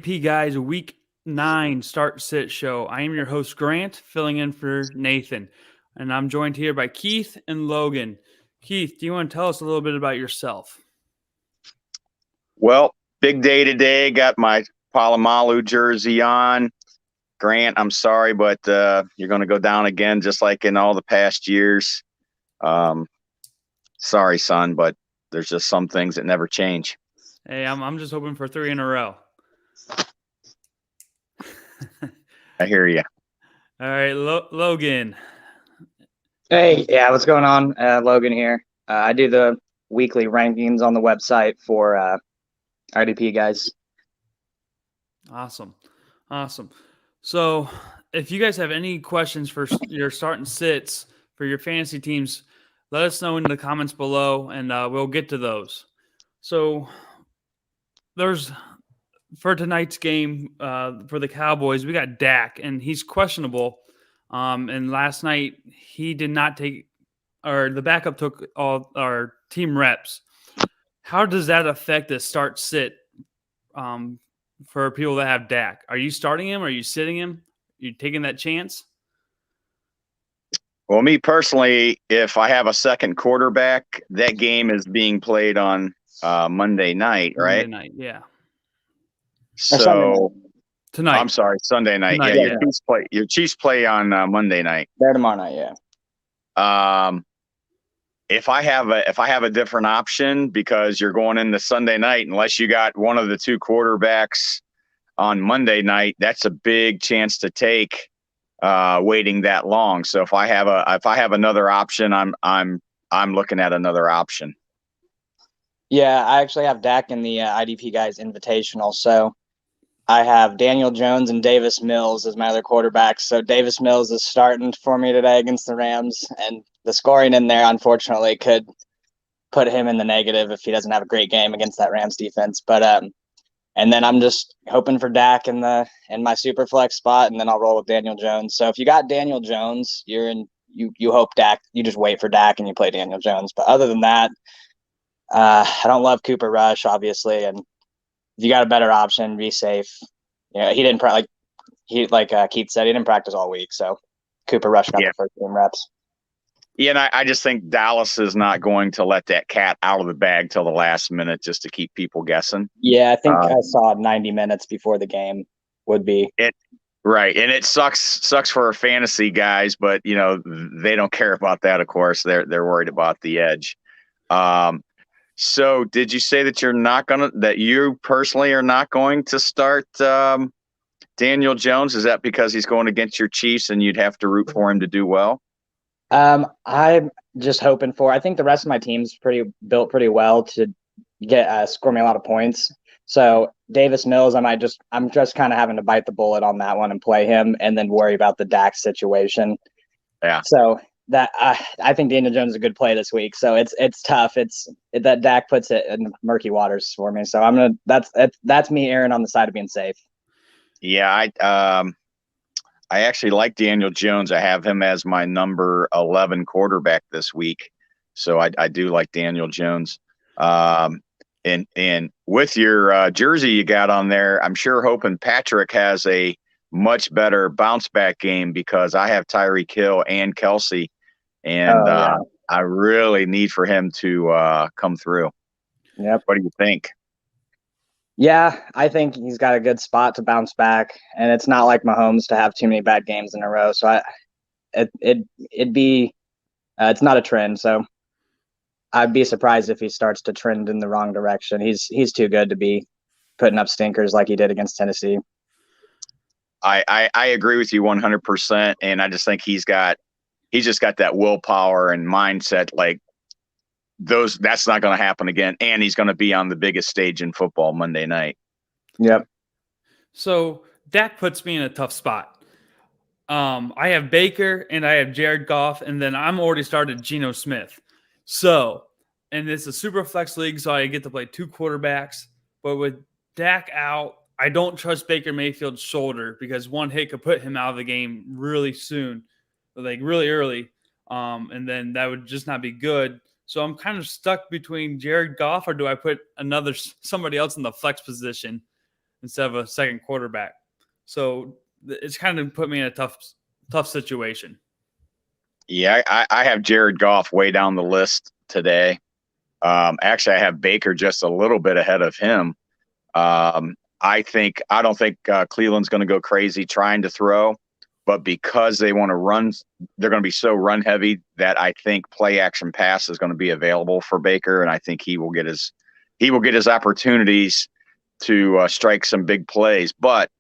P guys, week 9 start sit show. I am your host Grant, filling in for Nathan, and I'm joined here by Keith and Logan. Keith, do you want to tell us a little bit about yourself? Well, big day today. Got my Palomalu jersey on. Grant, I'm sorry, but you're going to go down again, just like in all the past years. Sorry, son, but there's just some things that never change. Hey, I'm just hoping for 3 in a row. I hear you. All right, Logan. Hey, yeah, what's going on? Logan here. I do the weekly rankings on the website for IDP guys. Awesome. So, if you guys have any questions for your starting sits for your fantasy teams, let us know in the comments below, and we'll get to those. So, for tonight's game for the Cowboys, we got Dak, and he's questionable. And last night he did not take, or the backup took all our team reps. How does that affect the start sit for people that have Dak? Are you starting him? Are you sitting him? Are you taking that chance? Well, me personally, if I have a second quarterback, that game is being played on Monday night, right? Monday night, yeah. So tonight. I'm sorry, Sunday night. Tonight, yeah, your Chiefs play on Monday night. They're tomorrow night, yeah. If I have a different option, because you're going into Sunday night, unless you got one of the two quarterbacks on Monday night, that's a big chance to take waiting that long. So if I have another option, I'm looking at another option. Yeah, I actually have Dak in the IDP guys invitational. So I have Daniel Jones and Davis Mills as my other quarterbacks. So Davis Mills is starting for me today against the Rams, and the scoring in there, unfortunately, could put him in the negative if he doesn't have a great game against that Rams defense. But and then I'm just hoping for Dak in my super flex spot, and then I'll roll with Daniel Jones. So if you got Daniel Jones, you hope Dak, you just wait for Dak and you play Daniel Jones. But other than that, I don't love Cooper Rush, obviously, and if you got a better option, be safe. He didn't Keith said, he didn't practice all week, so Cooper Rush got the first team reps. Yeah, and I just think Dallas is not going to let that cat out of the bag till the last minute just to keep people guessing. Yeah, I think I saw 90 minutes before the game would be it. Right, and it sucks for our fantasy guys, but they don't care about that. Of course, they're worried about the edge. So did you say that you personally are not going to start Daniel Jones? Is that because he's going against your Chiefs and you'd have to root for him to do well? I'm just hoping I think the rest of my team's built pretty well to get score me a lot of points. So Davis Mills, I'm just kind of having to bite the bullet on that one and play him, and then worry about the Dak situation. Yeah. So that I think Daniel Jones is a good play this week. So it's tough. That Dak puts it in murky waters for me. So that's me erring on the side of being safe. Yeah, I actually like Daniel Jones. I have him as my number 11 quarterback this week. So I do like Daniel Jones. And with your jersey you got on there, I'm sure hoping Patrick has a much better bounce back game, because I have Tyreek Hill and Kelsey, and I really need for him to come through. Yep. What do you think? Yeah, I think he's got a good spot to bounce back, and it's not like Mahomes to have too many bad games in a row. So it's not a trend. So I'd be surprised if he starts to trend in the wrong direction. He's too good to be putting up stinkers like he did against Tennessee. I agree with you 100%, and I just think he's just got that willpower and mindset. Like that's not going to happen again, and he's going to be on the biggest stage in football Monday night. Yep. So Dak puts me in a tough spot. I have Baker and I have Jared Goff, and then I'm already started Geno Smith. So, and it's a super flex league, so I get to play 2 quarterbacks. But with Dak out, I don't trust Baker Mayfield's shoulder, because one hit could put him out of the game really soon, like really early. And then that would just not be good. So I'm kind of stuck between Jared Goff, or do I put somebody else in the flex position? instead of a second quarterback. So it's kind of put me in a tough situation. Yeah, I have Jared Goff way down the list today. Actually, I have Baker just a little bit ahead of him. I don't think Cleveland's going to go crazy trying to throw, but because they want to run, they're going to be so run heavy that I think play action pass is going to be available for Baker, and I think he will get his opportunities to strike some big plays. But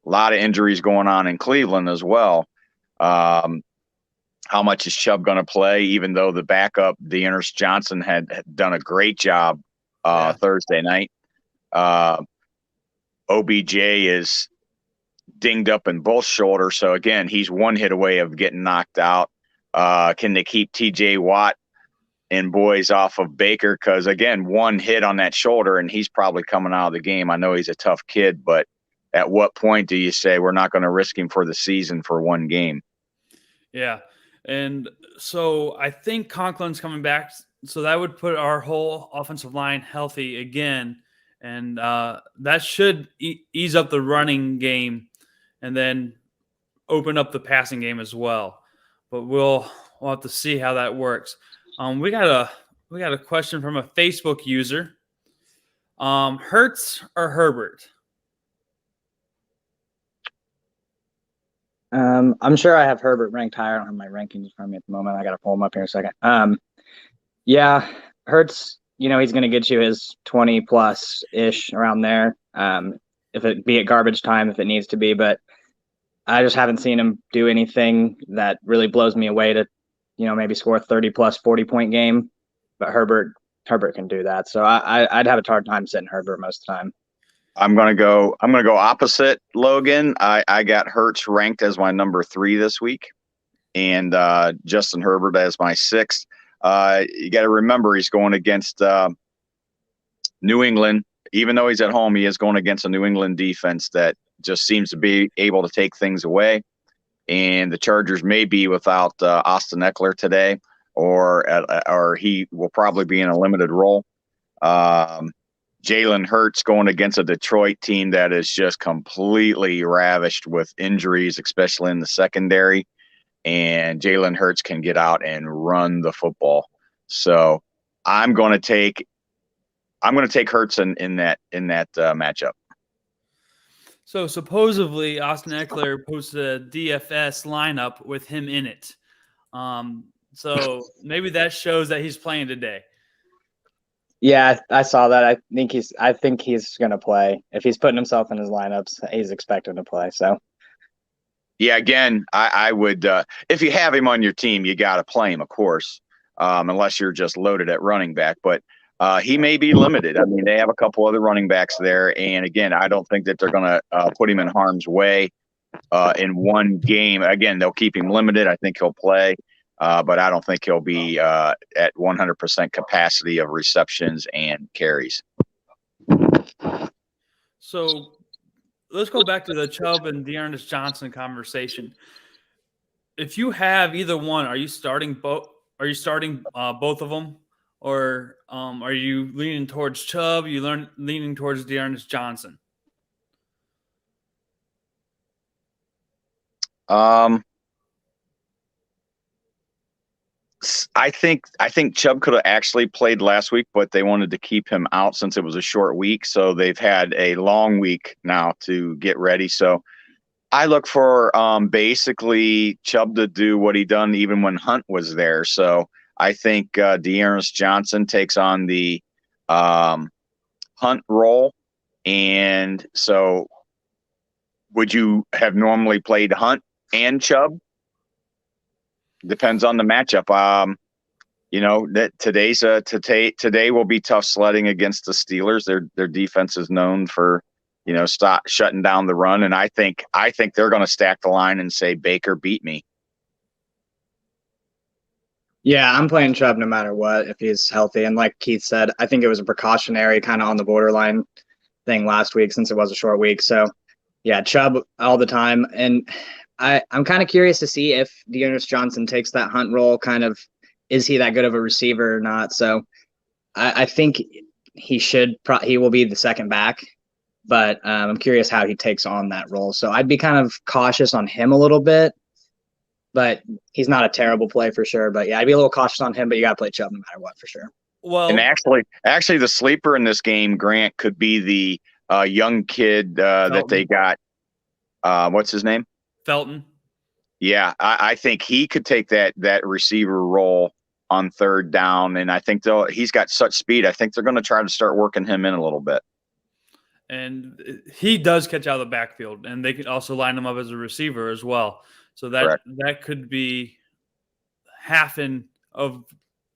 a lot of injuries going on in Cleveland as well. How much is Chubb going to play, even though the backup, Dearness Johnson, had done a great job Thursday night? OBJ is dinged up in both shoulders. So, again, he's one hit away of getting knocked out. Can they keep TJ Watt and boys off of Baker? Because, again, one hit on that shoulder, and he's probably coming out of the game. I know he's a tough kid, but at what point do you say we're not going to risk him for the season for one game? Yeah. And so I think Conklin's coming back. So that would put our whole offensive line healthy again. And that should ease up the running game and then open up the passing game as well. But we'll have to see how that works. We got a question from a Facebook user. Hurts or Herbert? I'm sure I have Herbert ranked higher. I don't have my rankings in front of me at the moment. I got to pull them up here in a second. Yeah, Hurts, he's going to get you his 20 plus ish around there. If it be at garbage time, if it needs to be, but I just haven't seen him do anything that really blows me away to, maybe score a 30 plus 40-point game. But Herbert can do that. So I'd have a hard time sitting Herbert most of the time. I'm gonna go opposite, Logan. I got Hurts ranked as my number 3 this week, and Justin Herbert as my 6th. You got to remember he's going against New England. Even though he's at home, he is going against a New England defense that just seems to be able to take things away. And the Chargers may be without Austin Eckler today, or he will probably be in a limited role. Jalen Hurts going against a Detroit team that is just completely ravished with injuries, especially in the secondary. And Jalen Hurts can get out and run the football. So I'm going to take Hurts in that matchup. So supposedly Austin Eckler posted a DFS lineup with him in it. So maybe that shows that he's playing today. Yeah, I saw that. I think he's going to play. If he's putting himself in his lineups, he's expected to play. So, yeah, again, I would if you have him on your team, you got to play him, of course, unless you're just loaded at running back. But he may be limited. I mean, they have a couple other running backs there, and again, I don't think that they're going to put him in harm's way in one game. Again, they'll keep him limited. I think he'll play. But I don't think he'll be at 100% capacity of receptions and carries. So let's go back to the Chubb and Dearness Johnson conversation. If you have either one, are you starting both? Are you starting both of them, or are you leaning towards Chubb? Leaning towards Dearness Johnson? I think Chubb could have actually played last week, but they wanted to keep him out since it was a short week. So they've had a long week now to get ready. So I look for basically Chubb to do what he done even when Hunt was there. So I think Dearness Johnson takes on the Hunt role. And so would you have normally played Hunt and Chubb? Depends on the matchup. That today will be tough sledding against the Steelers. Their defense is known for, shutting down the run, and I think they're going to stack the line and say Baker beat me. Yeah, I'm playing Chubb no matter what if he's healthy. And like Keith said, I think it was a precautionary kind of on the borderline thing last week since it was a short week. So yeah, Chubb all the time. And I'm kind of curious to see if Dearness Johnson takes that Hunt role. Kind of, is he that good of a receiver or not? So I think he will be the second back. but I'm curious how he takes on that role. So I'd be kind of cautious on him a little bit, but he's not a terrible play for sure. But yeah, I'd be a little cautious on him, but you got to play Chubb no matter what for sure. Well, And actually, the sleeper in this game, Grant, could be the young kid that they got. What's his name? Felton. Yeah, I think he could take that receiver role on third down, and I think he's got such speed. I think they're going to try to start working him in a little bit. And he does catch out of the backfield, and they could also line him up as a receiver as well. So that could be half of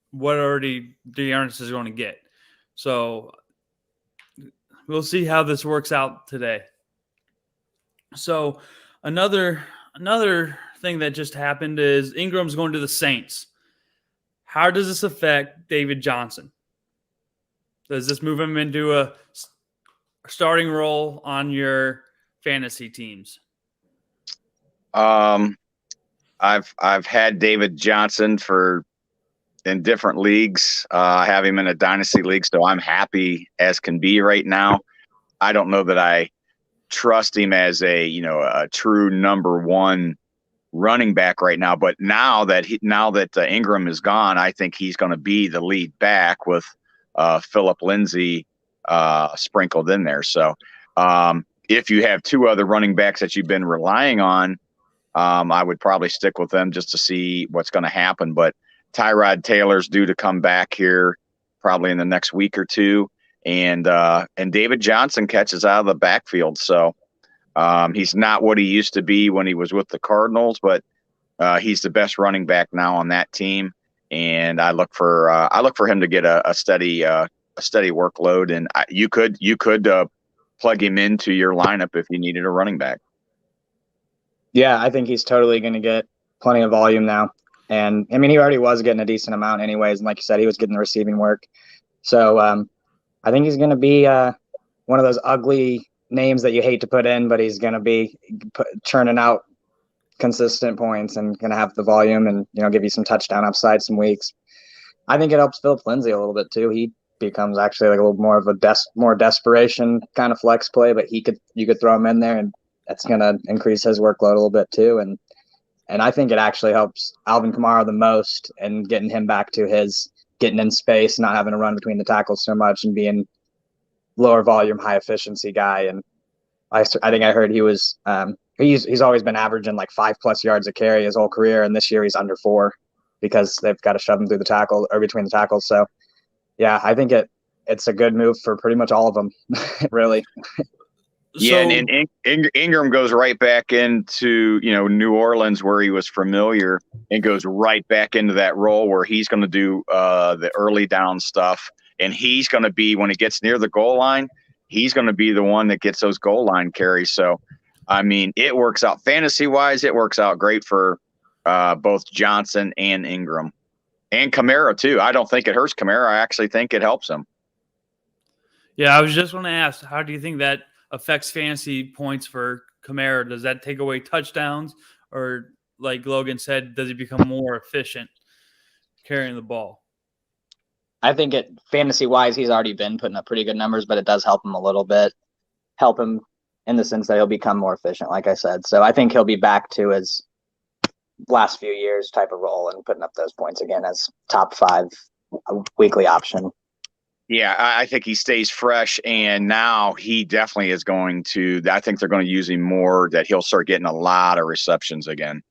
what already Dearness is going to get. So we'll see how this works out today. So another thing that just happened is Ingram's going to the Saints. How does this affect David Johnson? Does this move him into a starting role on your fantasy teams? I've had David Johnson in different leagues. I have him in a dynasty league, so I'm happy as can be right now. I don't know that I trust him as a true number one running back right now, but now that Ingram is gone, I think he's going to be the lead back with Phillip Lindsay sprinkled in there. So if you have two other running backs that you've been relying on, I would probably stick with them just to see what's going to happen. But Tyrod Taylor's due to come back here probably in the next week or two, and David Johnson catches out of the backfield. So he's not what he used to be when he was with the Cardinals, but he's the best running back now on that team. And I look for him to get a steady workload, and you could plug him into your lineup if you needed a running back. Yeah, I think he's totally going to get plenty of volume now. And I mean, he already was getting a decent amount anyways. And like you said, he was getting the receiving work. So I think he's going to be one of those ugly names that you hate to put in, but he's going to be churning out consistent points and going to have the volume and, give you some touchdown upside some weeks. I think it helps Phillip Lindsay a little bit too. He becomes actually like a little more of a more desperation kind of flex play, but you could throw him in there and that's going to increase his workload a little bit too. And I think it actually helps Alvin Kamara the most and getting him back to his getting in space, not having to run between the tackles so much and being lower volume, high efficiency guy. And I think I heard he was he's always been averaging like 5+ yards a carry his whole career. And this year he's under 4 because they've got to shove him through the tackle or between the tackles. So yeah, I think it's a good move for pretty much all of them, really. Yeah, and Ingram goes right back into New Orleans where he was familiar and goes right back into that role where he's going to do the early down stuff, and he's going to be, when it gets near the goal line, he's going to be the one that gets those goal line carries. So, I mean, it works out fantasy wise. It works out great for both Johnson and Ingram and Kamara too. I don't think it hurts Kamara. I actually think it helps him. Yeah, I was just going to ask, how do you think that affects fantasy points for Kamara? Does that take away touchdowns, or like Logan said, does he become more efficient carrying the ball? I think fantasy wise, he's already been putting up pretty good numbers, but it does help him a little bit. Help him in the sense that he'll become more efficient, like I said. So I think he'll be back to his last few years type of role and putting up those points again as top 5 weekly option. Yeah, I think he stays fresh, and now he definitely is going to – I think they're going to use him more, that he'll start getting a lot of receptions again.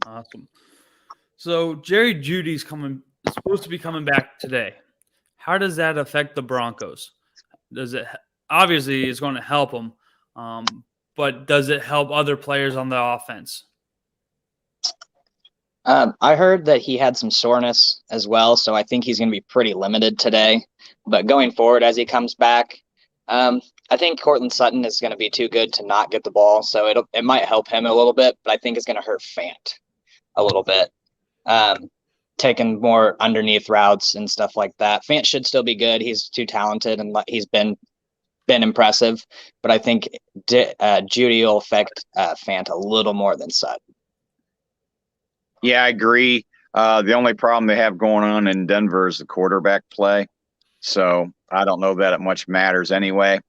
Awesome. So Jerry Jeudy's supposed to be coming back today. How does that affect the Broncos? Does it – obviously it's going to help them, but does it help other players on the offense? I heard that he had some soreness as well, so I think he's going to be pretty limited today. But going forward, as he comes back, I think Cortland Sutton is going to be too good to not get the ball, so it might help him a little bit, but I think it's going to hurt Fant a little bit, taking more underneath routes and stuff like that. Fant should still be good. He's too talented, and he's been impressive, but I think Jeudy will affect Fant a little more than Sutton. Yeah, I agree. The only problem they have going on in Denver is the quarterback play. So I don't know that it much matters anyway.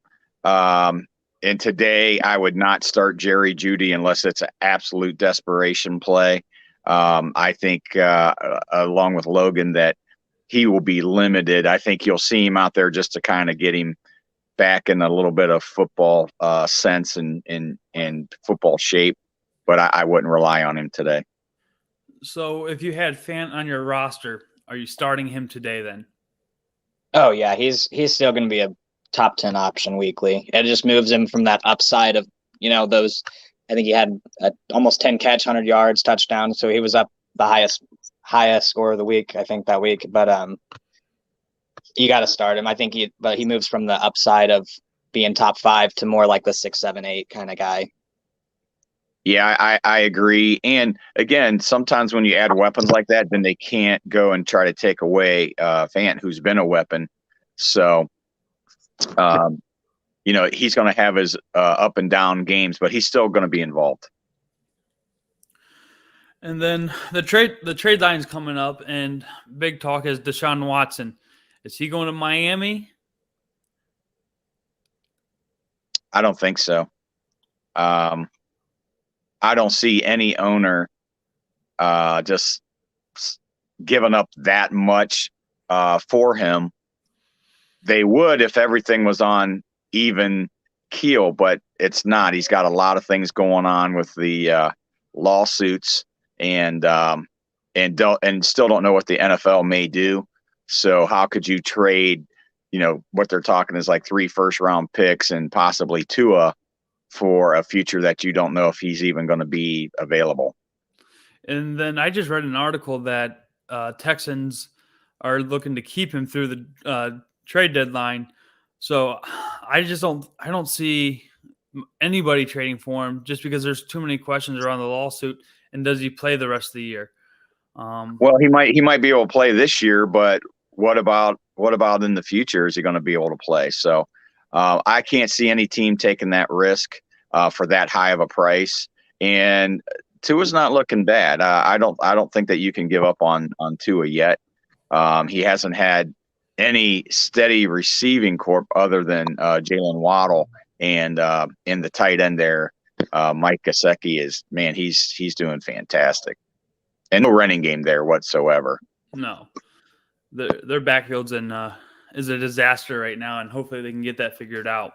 And today I would not start Jerry Jeudy unless it's an absolute desperation play. I think along with Logan that he will be limited. I think you'll see him out there just to kind of get him back in a little bit of football sense and football shape, but I wouldn't rely on him today. So if you had Fant on your roster, are you starting him today then? Oh yeah, he's still going to be a top 10 option weekly. It just moves him from that upside of, those. I think he had almost 10 catch, 100 yards, touchdown. So he was up the highest score of the week, I think, that week. But you got to start him. I think he moves from the upside of being top 5 to more like the 6, 7, 8 kind of guy. Yeah, I agree. And again, sometimes when you add weapons like that, then they can't go and try to take away Fant, who's been a weapon. So, he's going to have his up and down games, but he's still going to be involved. And then the trade line's coming up, and big talk is Deshaun Watson. Is he going to Miami? I don't think so. I don't see any owner just giving up that much for him. They would if everything was on even keel, but it's not. He's got a lot of things going on with the lawsuits and still don't know what the NFL may do. So how could you trade, what they're talking is like 3 first-round picks and possibly Tua for a future that you don't know if he's even going to be available. And then I just read an article that Texans are looking to keep him through the trade deadline. So I don't see anybody trading for him just because there's too many questions around the lawsuit. And does he play the rest of the year? Well, he might be able to play this year, but what about in the future? Is he going to be able to play? So I can't see any team taking that risk for that high of a price. And Tua's not looking bad. I don't think that you can give up on Tua yet. He hasn't had any steady receiving corp other than Jalen Waddle and in the tight end there, Mike Gesicki he's doing fantastic. And no running game there whatsoever. No, their backfield's is a disaster right now, and hopefully they can get that figured out.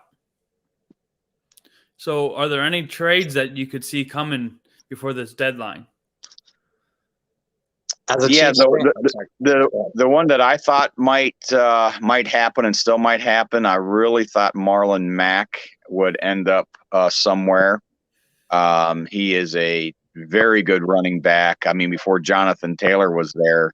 So, are there any trades that you could see coming before this deadline? The one that I thought might happen and still might happen. I really thought Marlon Mack would end up somewhere. He is a very good running back. I mean, before Jonathan Taylor was there,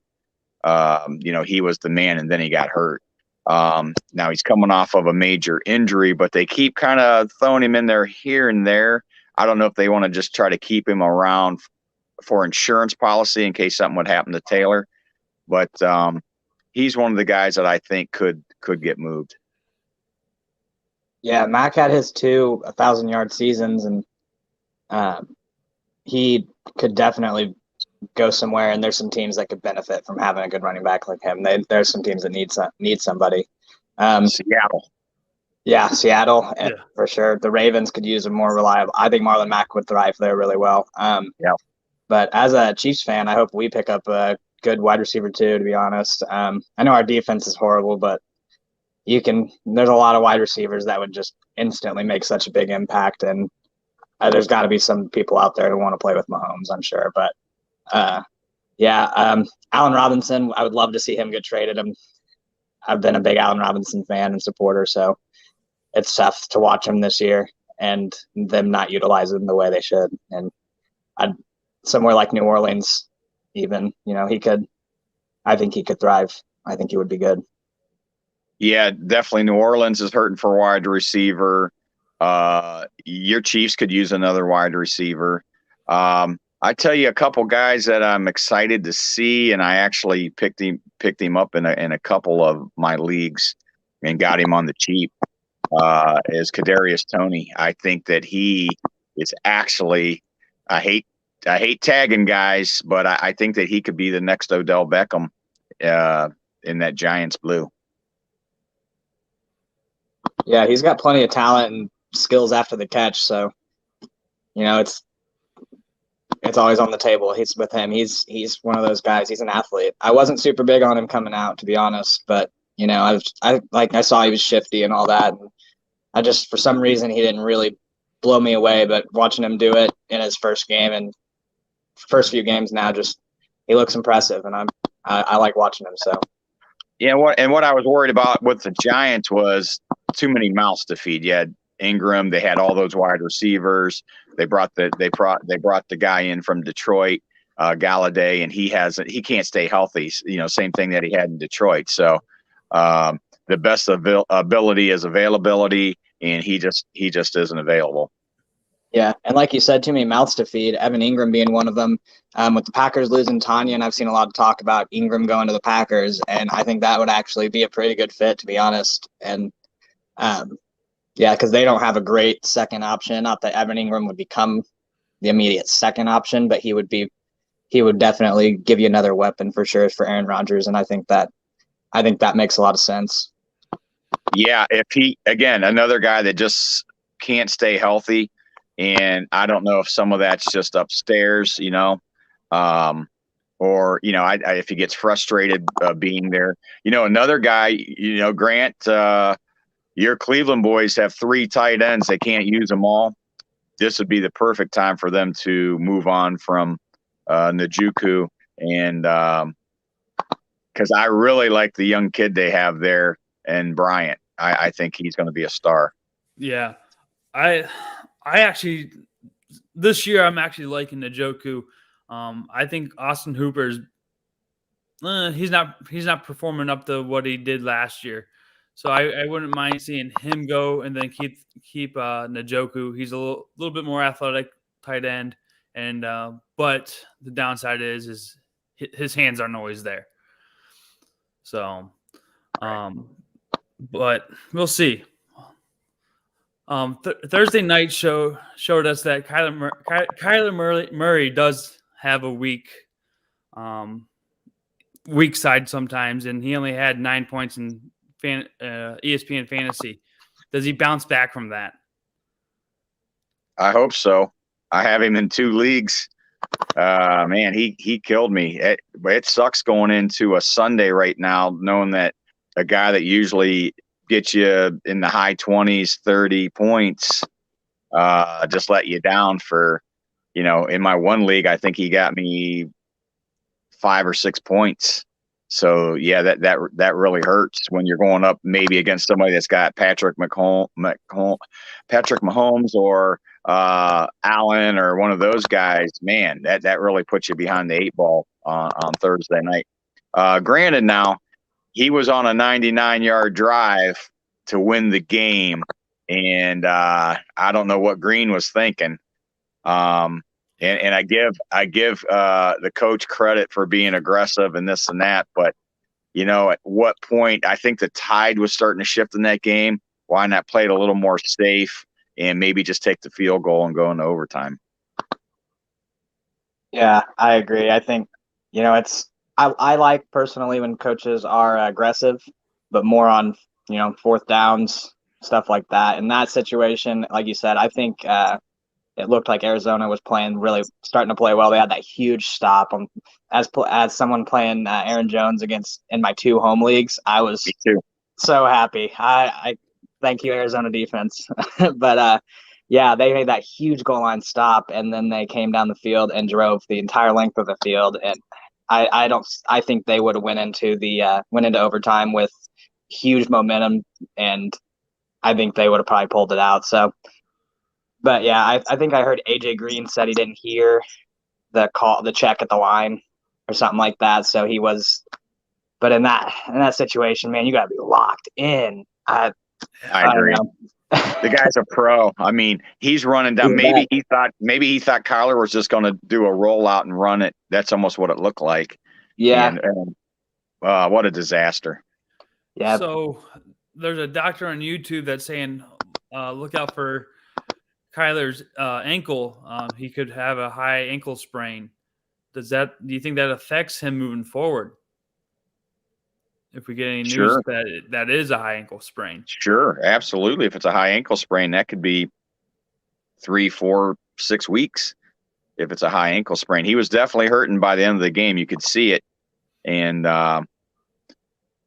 he was the man, and then he got hurt. Now he's coming off of a major injury, but they keep kind of throwing him in there here and there. I don't know if they want to just try to keep him around for insurance policy in case something would happen to Taylor. But he's one of the guys that I think could get moved. Yeah, Mack had his 2 1,000-yard seasons, and he could definitely go somewhere, and there's some teams that could benefit from having a good running back like him. There's some teams that need somebody. Seattle. Yeah, Seattle, for sure. The Ravens could use a more reliable. I think Marlon Mack would thrive there really well. But as a Chiefs fan, I hope we pick up a good wide receiver too, to be honest. I know our defense is horrible, but there's a lot of wide receivers that would just instantly make such a big impact. And there's got to be some people out there who want to play with Mahomes, I'm sure. But Allen Robinson, I would love to see him get traded. I've been a big Allen Robinson fan and supporter, so it's tough to watch him this year and them not utilize him the way they should. And somewhere like New Orleans, even, I think he could thrive. I think he would be good. Yeah, definitely. New Orleans is hurting for wide receiver. Your Chiefs could use another wide receiver. I tell you a couple guys that I'm excited to see, and I actually picked him up in a couple of my leagues and got him on the cheap. Is Kadarius Toney. I think that he is actually. I hate tagging guys, but I think that he could be the next Odell Beckham in that Giants blue. Yeah, he's got plenty of talent and skills after the catch. So, it's always on the table. He's with him. He's one of those guys. He's an athlete. I wasn't super big on him coming out, to be honest, but I saw he was shifty and all that. And I just, for some reason, he didn't really blow me away. But watching him do it in his first game and first few games now, just he looks impressive, and I like watching him. So Yeah, what I was worried about with the Giants was too many mouths to feed. You had Ingram, they had all those wide receivers. They brought the guy in from Detroit, Galladay, and he can't stay healthy. Same thing that he had in Detroit. So the best ability is availability, and he just isn't available. yeah, and like you said, too many mouths to feed. Evan Ingram being one of them. With the Packers losing Tanya, and I've seen a lot of talk about Ingram going to the Packers, and I think that would actually be a pretty good fit, to be honest. And yeah, because they don't have a great second option. Not that Evan Ingram would become the immediate second option, but he would definitely give you another weapon for sure for Aaron Rodgers, and I think that makes a lot of sense. Yeah, if another guy that just can't stay healthy. And I don't know if some of that's just upstairs, or if he gets frustrated being there. Another guy, Grant, your Cleveland boys have 3 tight ends. They can't use them all. This would be the perfect time for them to move on from Njoku, and because I really like the young kid they have there, and Bryant. I think he's going to be a star. Yeah, I actually this year I'm actually liking Njoku. I think Austin Hooper's he's not performing up to what he did last year, so I wouldn't mind seeing him go and then keep Njoku. He's a little bit more athletic tight end, and but the downside is his hands aren't always there. So, but we'll see. Thursday night showed us that Kyler Murray does have a weak side sometimes, and he only had 9 points in ESPN fantasy. Does he bounce back from that? I hope so. I have him in 2 leagues. Man, he killed me. It sucks going into a Sunday right now, knowing that a guy that usually gets you in the high 20s, 30 points, just let you down for, in my one league, I think he got me 5 or 6 points. So yeah, that really hurts when you're going up maybe against somebody that's got Patrick Mahomes or Allen or one of those guys. Man, that really puts you behind the 8 ball on Thursday night. Granted, now he was on a 99-yard drive to win the game, and I don't know what Green was thinking. And I give the coach credit for being aggressive and this and that, but at what point I think the tide was starting to shift in that game. Why not play it a little more safe and maybe just take the field goal and go into overtime? Yeah, I agree. I think I like personally when coaches are aggressive, but more on fourth downs, stuff like that. In that situation, like you said, I think it looked like Arizona was really starting to play well. They had that huge stop. As someone playing Aaron Jones in my 2 home leagues, I was so happy. I thank you, Arizona defense. But yeah, they made that huge goal line stop, and then they came down the field and drove the entire length of the field. And I think they would have went into overtime with huge momentum, and I think they would have probably pulled it out. So. But yeah, I think I heard AJ Green said he didn't hear the check at the line or something like that. So he was, but in that situation, man, you got to be locked in. I agree. The guy's a pro. I mean, he's running down. Maybe he thought Kyler was just going to do a rollout and run it. That's almost what it looked like. Yeah. And what a disaster. Yeah. So there's a doctor on YouTube that's saying, look out for Kyler's ankle. He could have a high ankle sprain. Do you think that affects him moving forward? if we get any news Sure. that is a high ankle sprain. Sure, absolutely. If it's a high ankle sprain, that could be 3, 4, 6 weeks. If it's a high ankle sprain, he was definitely hurting by the end of the game. You could see it, and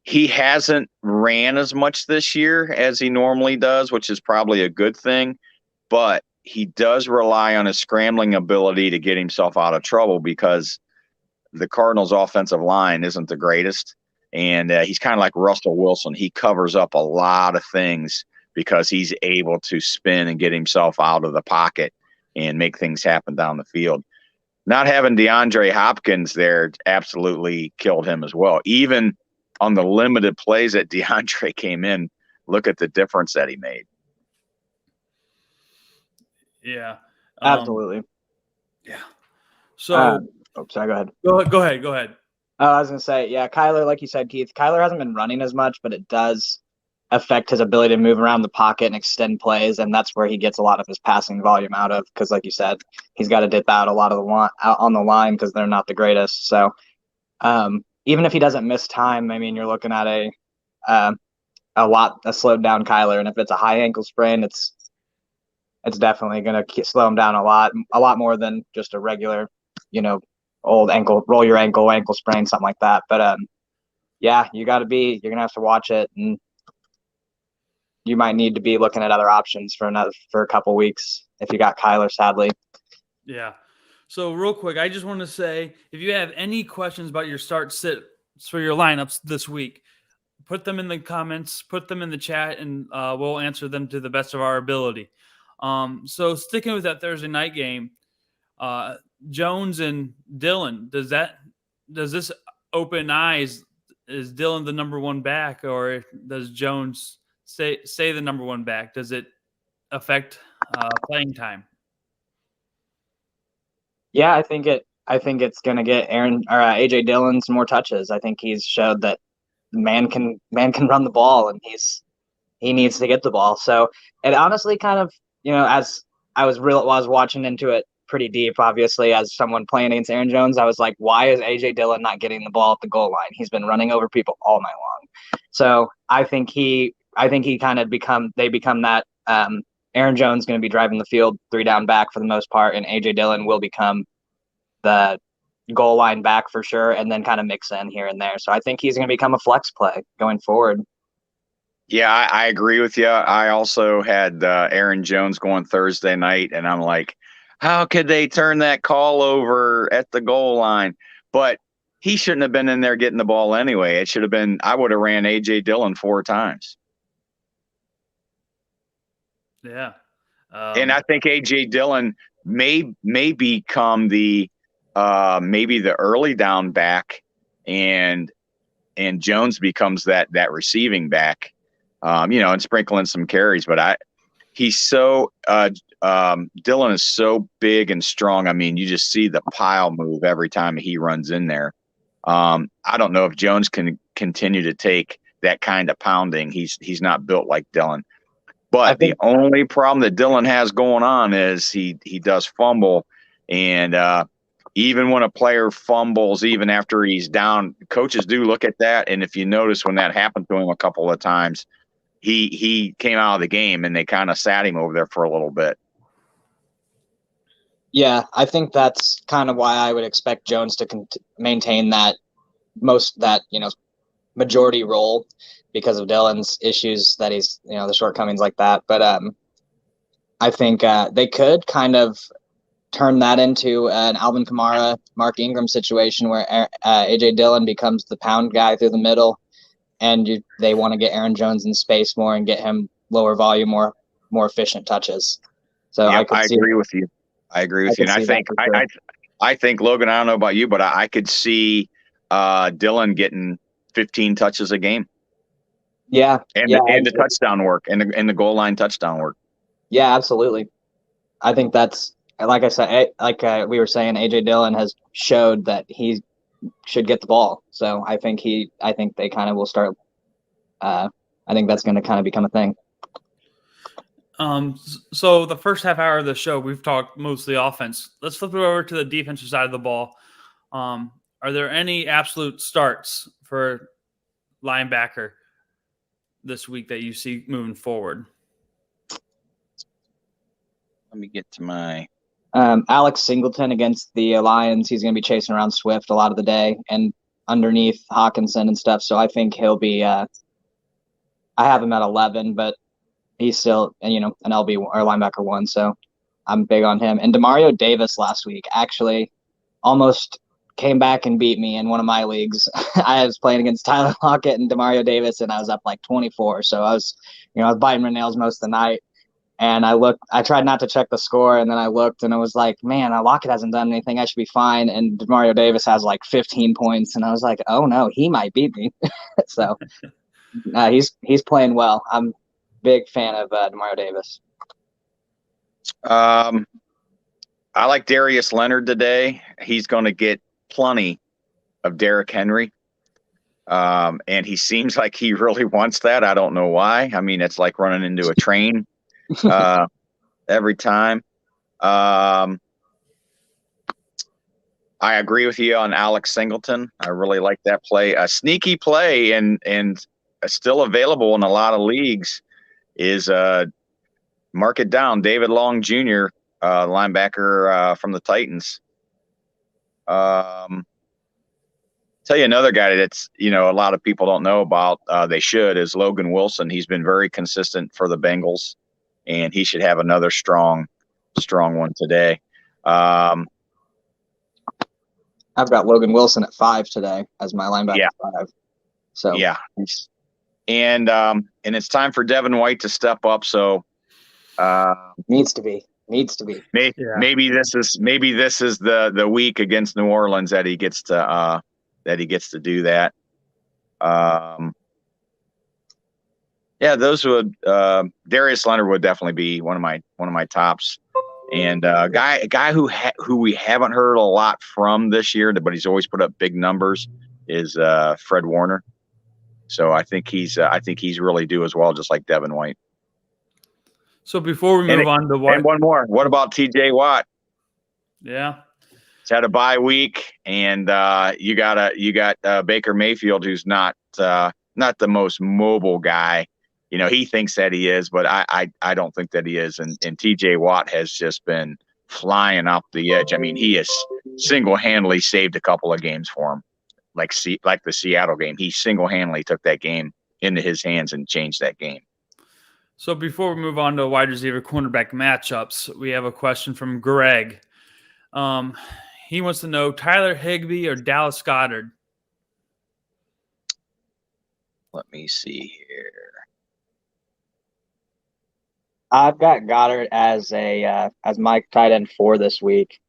he hasn't ran as much this year as he normally does, which is probably a good thing. But he does rely on his scrambling ability to get himself out of trouble because the Cardinals' offensive line isn't the greatest. And he's kind of like Russell Wilson. He covers up a lot of things because he's able to spin and get himself out of the pocket and make things happen down the field. Not having DeAndre Hopkins there absolutely killed him as well. Even on the limited plays that DeAndre came in, look at the difference that he made. Yeah. Absolutely. Yeah. So sorry, go ahead. Go ahead. I was going to say, yeah, Kyler, like you said, Keith, Kyler hasn't been running as much, but it does affect his ability to move around the pocket and extend plays, and that's where he gets a lot of his passing volume out of because, like you said, he's got to dip out a lot of out on the line because they're not the greatest. So even if he doesn't miss time, I mean, you're looking at a slowed down Kyler, and if it's a high ankle sprain, it's definitely going to slow him down a lot more than just a regular, old ankle, roll your ankle sprain, something like that. But yeah, you're going to have to watch it, and you might need to be looking at other options for a couple weeks if you got Kyler, sadly. Yeah. So real quick, I just want to say, if you have any questions about your start sit for your lineups this week, put them in the comments, put them in the chat, and we'll answer them to the best of our ability. So sticking with that Thursday night game, Jones and Dillon, does this open eyes? Is Dillon the number one back, or does Jones say the number one back? Does it affect playing time? Yeah, I think it's going to get AJ Dillon some more touches. I think he's showed that man can run the ball, and he needs to get the ball. So it honestly kind of, as I was watching into it pretty deep, obviously, as someone playing against Aaron Jones, I was like, why is AJ Dillon not getting the ball at the goal line? He's been running over people all night long. So I think he kind of become that Aaron Jones going to be driving the field 3 down back for the most part, and AJ Dillon will become the goal line back for sure, and then kind of mix in here and there. So I think he's going to become a flex play going forward. Yeah, I agree with you. I also had Aaron Jones going Thursday night, and I'm like, how could they turn that call over at the goal line? But he shouldn't have been in there getting the ball anyway. It should have been, I would have ran A.J. Dillon 4 times. Yeah. And I think A.J. Dillon may become the maybe the early down back, and Jones becomes that receiving back, and sprinkling some carries. But he's so Dillon is so big and strong. I mean, you just see the pile move every time he runs in there. I don't know if Jones can continue to take that kind of pounding. He's not built like Dillon. But the only problem that Dillon has going on is he does fumble, and even when a player fumbles, even after he's down, coaches do look at that. And if you notice, when that happened to him a couple of times, he came out of the game, and they kind of sat him over there for a little bit. Yeah, I think that's kind of why I would expect Jones to maintain that majority role because of Dillon's issues that he's, the shortcomings like that. But I think they could kind of turn that into an Alvin Kamara, Mark Ingram situation where AJ Dillon becomes the pound guy through the middle, and they want to get Aaron Jones in space more and get him lower volume, more efficient touches. So yep, I agree with you. I agree with you. And I think Logan, I don't know about you, but I could see Dillon getting 15 touches a game. Yeah. And the touchdown work and the goal line touchdown work. Yeah, absolutely. I think that's, like I said, we were saying, AJ Dillon has showed that he should get the ball. So I think they kind of will start. I think that's going to kind of become a thing. So the first half hour of the show, we've talked mostly offense. Let's flip it over to the defensive side of the ball. Are there any absolute starts for linebacker this week that you see moving forward? Let me get to my. Alex Singleton against the Lions. He's going to be chasing around Swift a lot of the day and underneath Hawkinson and stuff. So I think he'll be. I have him at 11, but he's still, an LB or linebacker 1. So I'm big on him. And Demario Davis last week actually almost came back and beat me in one of my leagues. I was playing against Tyler Lockett and Demario Davis, and I was up like 24. So I was biting my nails most of the night. And I tried not to check the score, and then I looked, and I was like, man, Lockett hasn't done anything. I should be fine. And Demario Davis has like 15 points, and I was like, oh no, he might beat me. So he's playing well. I'm a big fan of Demario Davis. I like Darius Leonard today. He's going to get plenty of Derrick Henry. And he seems like he really wants that. I don't know why. I mean, it's like running into a train every time. I agree with you on Alex Singleton. I really like that play. A sneaky play and still available in a lot of leagues is mark it down, David Long Jr., linebacker from the Titans. Tell you another guy that's, a lot of people don't know about, they should, is Logan Wilson. He's been very consistent for the Bengals, and he should have another strong one today. I've got Logan Wilson at 5 today as my linebacker 5. So yeah. And it's time for Devin White to step up. So needs to be. Maybe this is the week against New Orleans that he gets to do that. Those would Darius Leonard would definitely be one of my tops. And a guy who we haven't heard a lot from this year, but he's always put up big numbers, is Fred Warner. So I think he's really due as well, just like Devin White. So before we move on to White, and one more. What about T.J. Watt? Yeah, he's had a bye week, and you got Baker Mayfield, who's not the most mobile guy. He thinks that he is, but I don't think that he is. And T.J. Watt has just been flying up the edge. I mean, he has single-handedly saved a couple of games for him, like the Seattle game. He single-handedly took that game into his hands and changed that game. So before we move on to wide receiver cornerback matchups, we have a question from Greg. He wants to know Tyler Higbee or Dallas Goedert. Let me see here. I've got Goddard as my tight end 4 this week.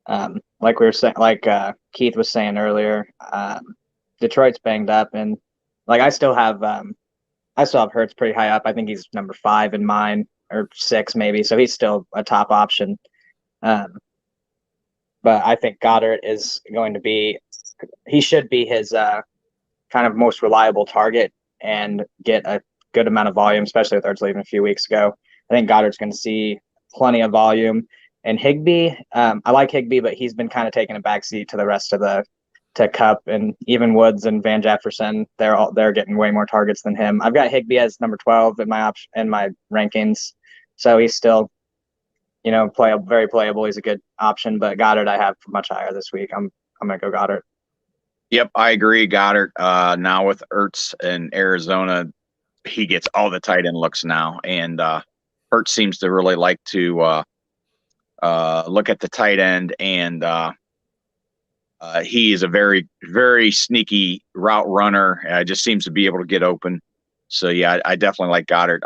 Like we were saying, Keith was saying earlier, Detroit's banged up, and I still have Hurts pretty high up. I think he's number 5 in mine, or 6 maybe. So he's still a top option. But I think Goddard is going to be. He should be his kind of most reliable target and get a good amount of volume, especially with Hurts leaving a few weeks ago. I think Goddard's going to see plenty of volume. And Higbee, I like Higbee, but he's been kind of taking a backseat to the rest of to Kupp, and even Woods and Van Jefferson. They're getting way more targets than him. I've got Higbee as number 12 in my rankings, so he's still, very playable. He's a good option, but Goddard I have much higher this week. I'm gonna go Goddard. Yep, I agree. Goddard. Now with Ertz in Arizona, he gets all the tight end looks now, and Ertz seems to really like to look at the tight end, and he is a very, very sneaky route runner. Just seems to be able to get open. So yeah, I definitely like Goddard.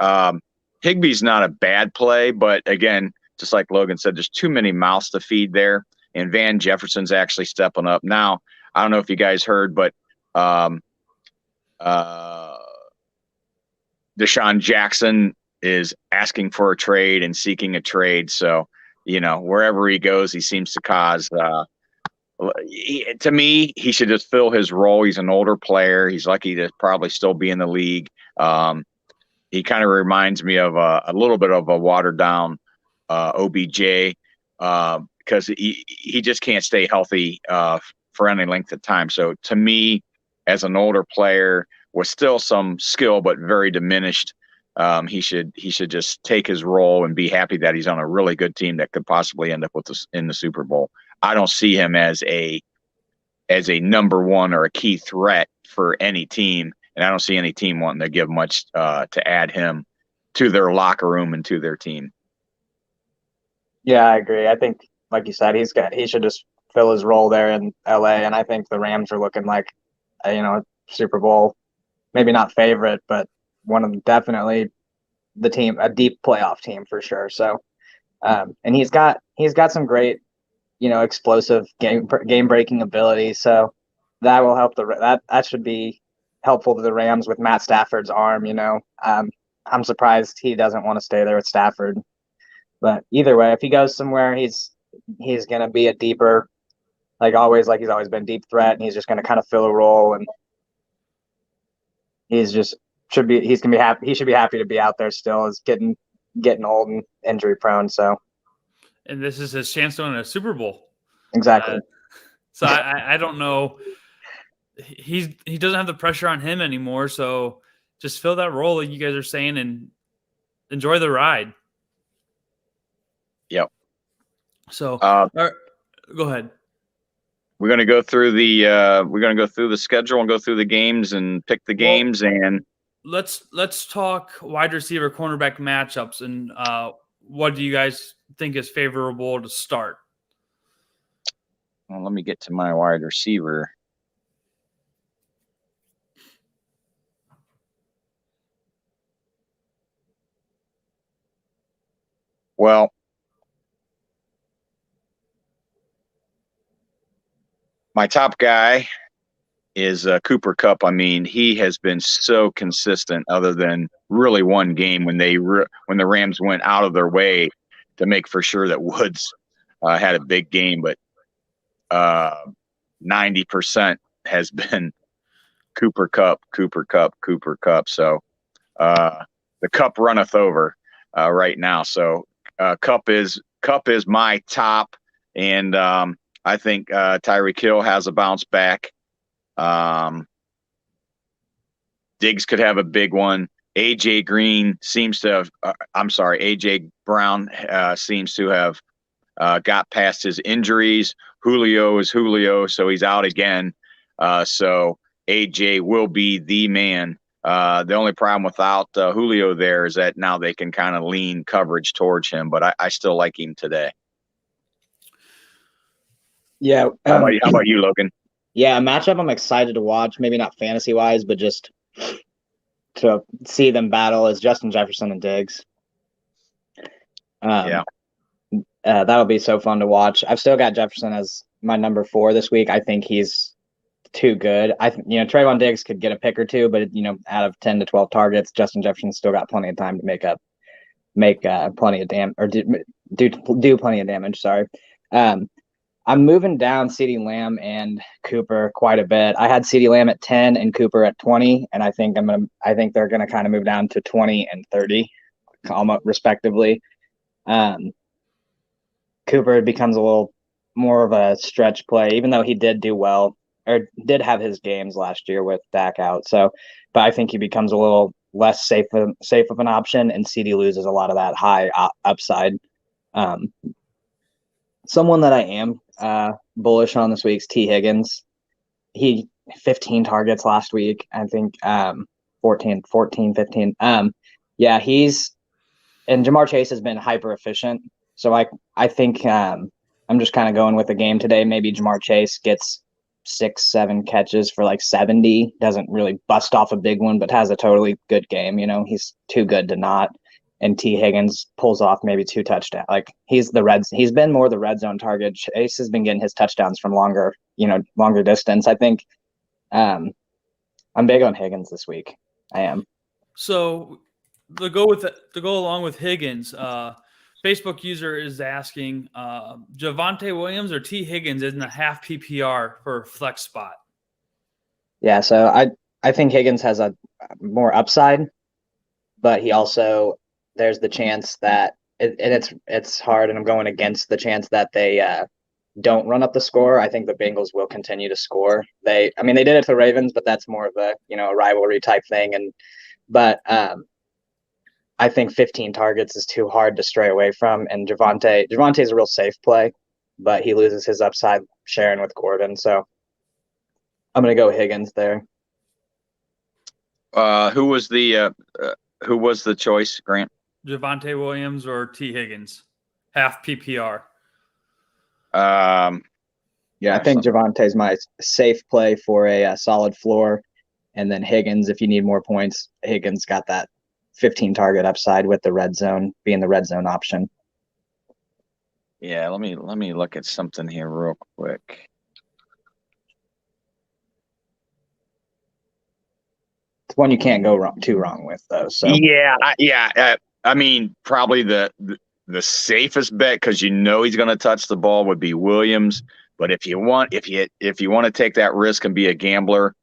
Higbee's not a bad play, but again, just like Logan said, there's too many mouths to feed there, and Van Jefferson's actually stepping up now. I don't know if you guys heard, but Deshaun Jackson is asking for a trade and seeking a trade. So, wherever he goes, he seems to cause to me, he should just fill his role. He's an older player. He's lucky to probably still be in the league. He kind of reminds me of a little bit of a watered down OBJ because he just can't stay healthy for any length of time. So to me, as an older player with still some skill, but very diminished. He should just take his role and be happy that he's on a really good team that could possibly end up with us in the Super Bowl. I don't see him as a number one or a key threat for any team, and I don't see any team wanting to give much to add him to their locker room and to their team. Yeah, I agree. I think, like you said, he should just fill his role there in LA, and I think the Rams are looking like, a Super Bowl, maybe not favorite, but one of them, definitely the team, a deep playoff team for sure. So, and he's got some great, explosive game breaking ability. So that will help that should be helpful to the Rams with Matt Stafford's arm. I'm surprised he doesn't want to stay there with Stafford. But either way, if he goes somewhere, he's going to be a deeper, like he's always been, deep threat, and he's just going to kind of fill a role, and he's going to be happy. He should be happy to be out there still. Is getting old and injury prone. So, and this is his chance to win a Super Bowl. Exactly. So I don't know. He doesn't have the pressure on him anymore. So just fill that role, like you guys are saying, and enjoy the ride. Yep. So go ahead. We're gonna go through the schedule and go through the games and pick the games, and let's talk wide receiver cornerback matchups, and what do you guys think is favorable to start? Well, let me get to my wide receiver. Well, my top guy is Cooper Kupp. I mean, he has been so consistent, other than really one game when when the Rams went out of their way to make for sure that Woods had a big game, but 90% has been Cooper Kupp. So the cup runneth over right now. So Kupp is my top, and I think Tyreek Hill has a bounce back. Diggs could have a big one. AJ Brown seems to have got past his injuries. Julio is Julio, so he's out again. So AJ will be the man. The only problem without Julio there is that now they can kind of lean coverage towards him, but I still like him today. Yeah. How about you, Logan? Yeah, a matchup I'm excited to watch, maybe not fantasy-wise, but just to see them battle, is Justin Jefferson and Diggs. That'll be so fun to watch. I've still got Jefferson as my number 4 this week. I think he's too good. Trayvon Diggs could get a pick or two, but out of 10 to 12 targets, Justin Jefferson's still got plenty of time to make plenty of damage, or do plenty of damage. Sorry. I'm moving down CeeDee Lamb and Cooper quite a bit. I had CeeDee Lamb at 10 and Cooper at 20, and I think they're gonna kind of move down to 20 and 30, almost respectively. Cooper becomes a little more of a stretch play, even though he did do well, or did have his games last year with Dak out. So, but I think he becomes a little less safe of an option, and CD loses a lot of that high upside. Someone that I am bullish on this week's T. Higgins. He 15 targets last week. I think 14, 15. Yeah, and Jamar Chase has been hyper efficient. So I think I'm just kind of going with the game today. Maybe Jamar Chase gets 6-7 catches for like 70. Doesn't really bust off a big one, but has a totally good game. He's too good to not. And T. Higgins pulls off maybe 2 touchdowns. Like he's been more the red zone target. Chase has been getting his touchdowns from longer distance. I think I'm big on Higgins this week. I am. So to go along with Higgins, Facebook user is asking Javonte Williams or T. Higgins in a half PPR for flex spot. Yeah, so I think Higgins has a more upside, but he also, there's the chance that it's hard, and I'm going against the chance that they don't run up the score, I think the Bengals will continue to score. They did it to the Ravens, but that's more of a rivalry type thing. But I think 15 targets is too hard to stray away from. And Javonte's a real safe play, but he loses his upside sharing with Gordon. So I'm going to go Higgins there. Who was the choice, Grant? Javonte Williams or T. Higgins, half PPR. I think Javonte's my safe play for a solid floor. And then Higgins, if you need more points, Higgins got that 15 target upside with the red zone being the red zone option. Yeah, let me look at something here real quick. It's one you can't go too wrong with, though. So I mean, probably the safest bet, because he's going to touch the ball, would be Williams. But if you want to take that risk and be a gambler,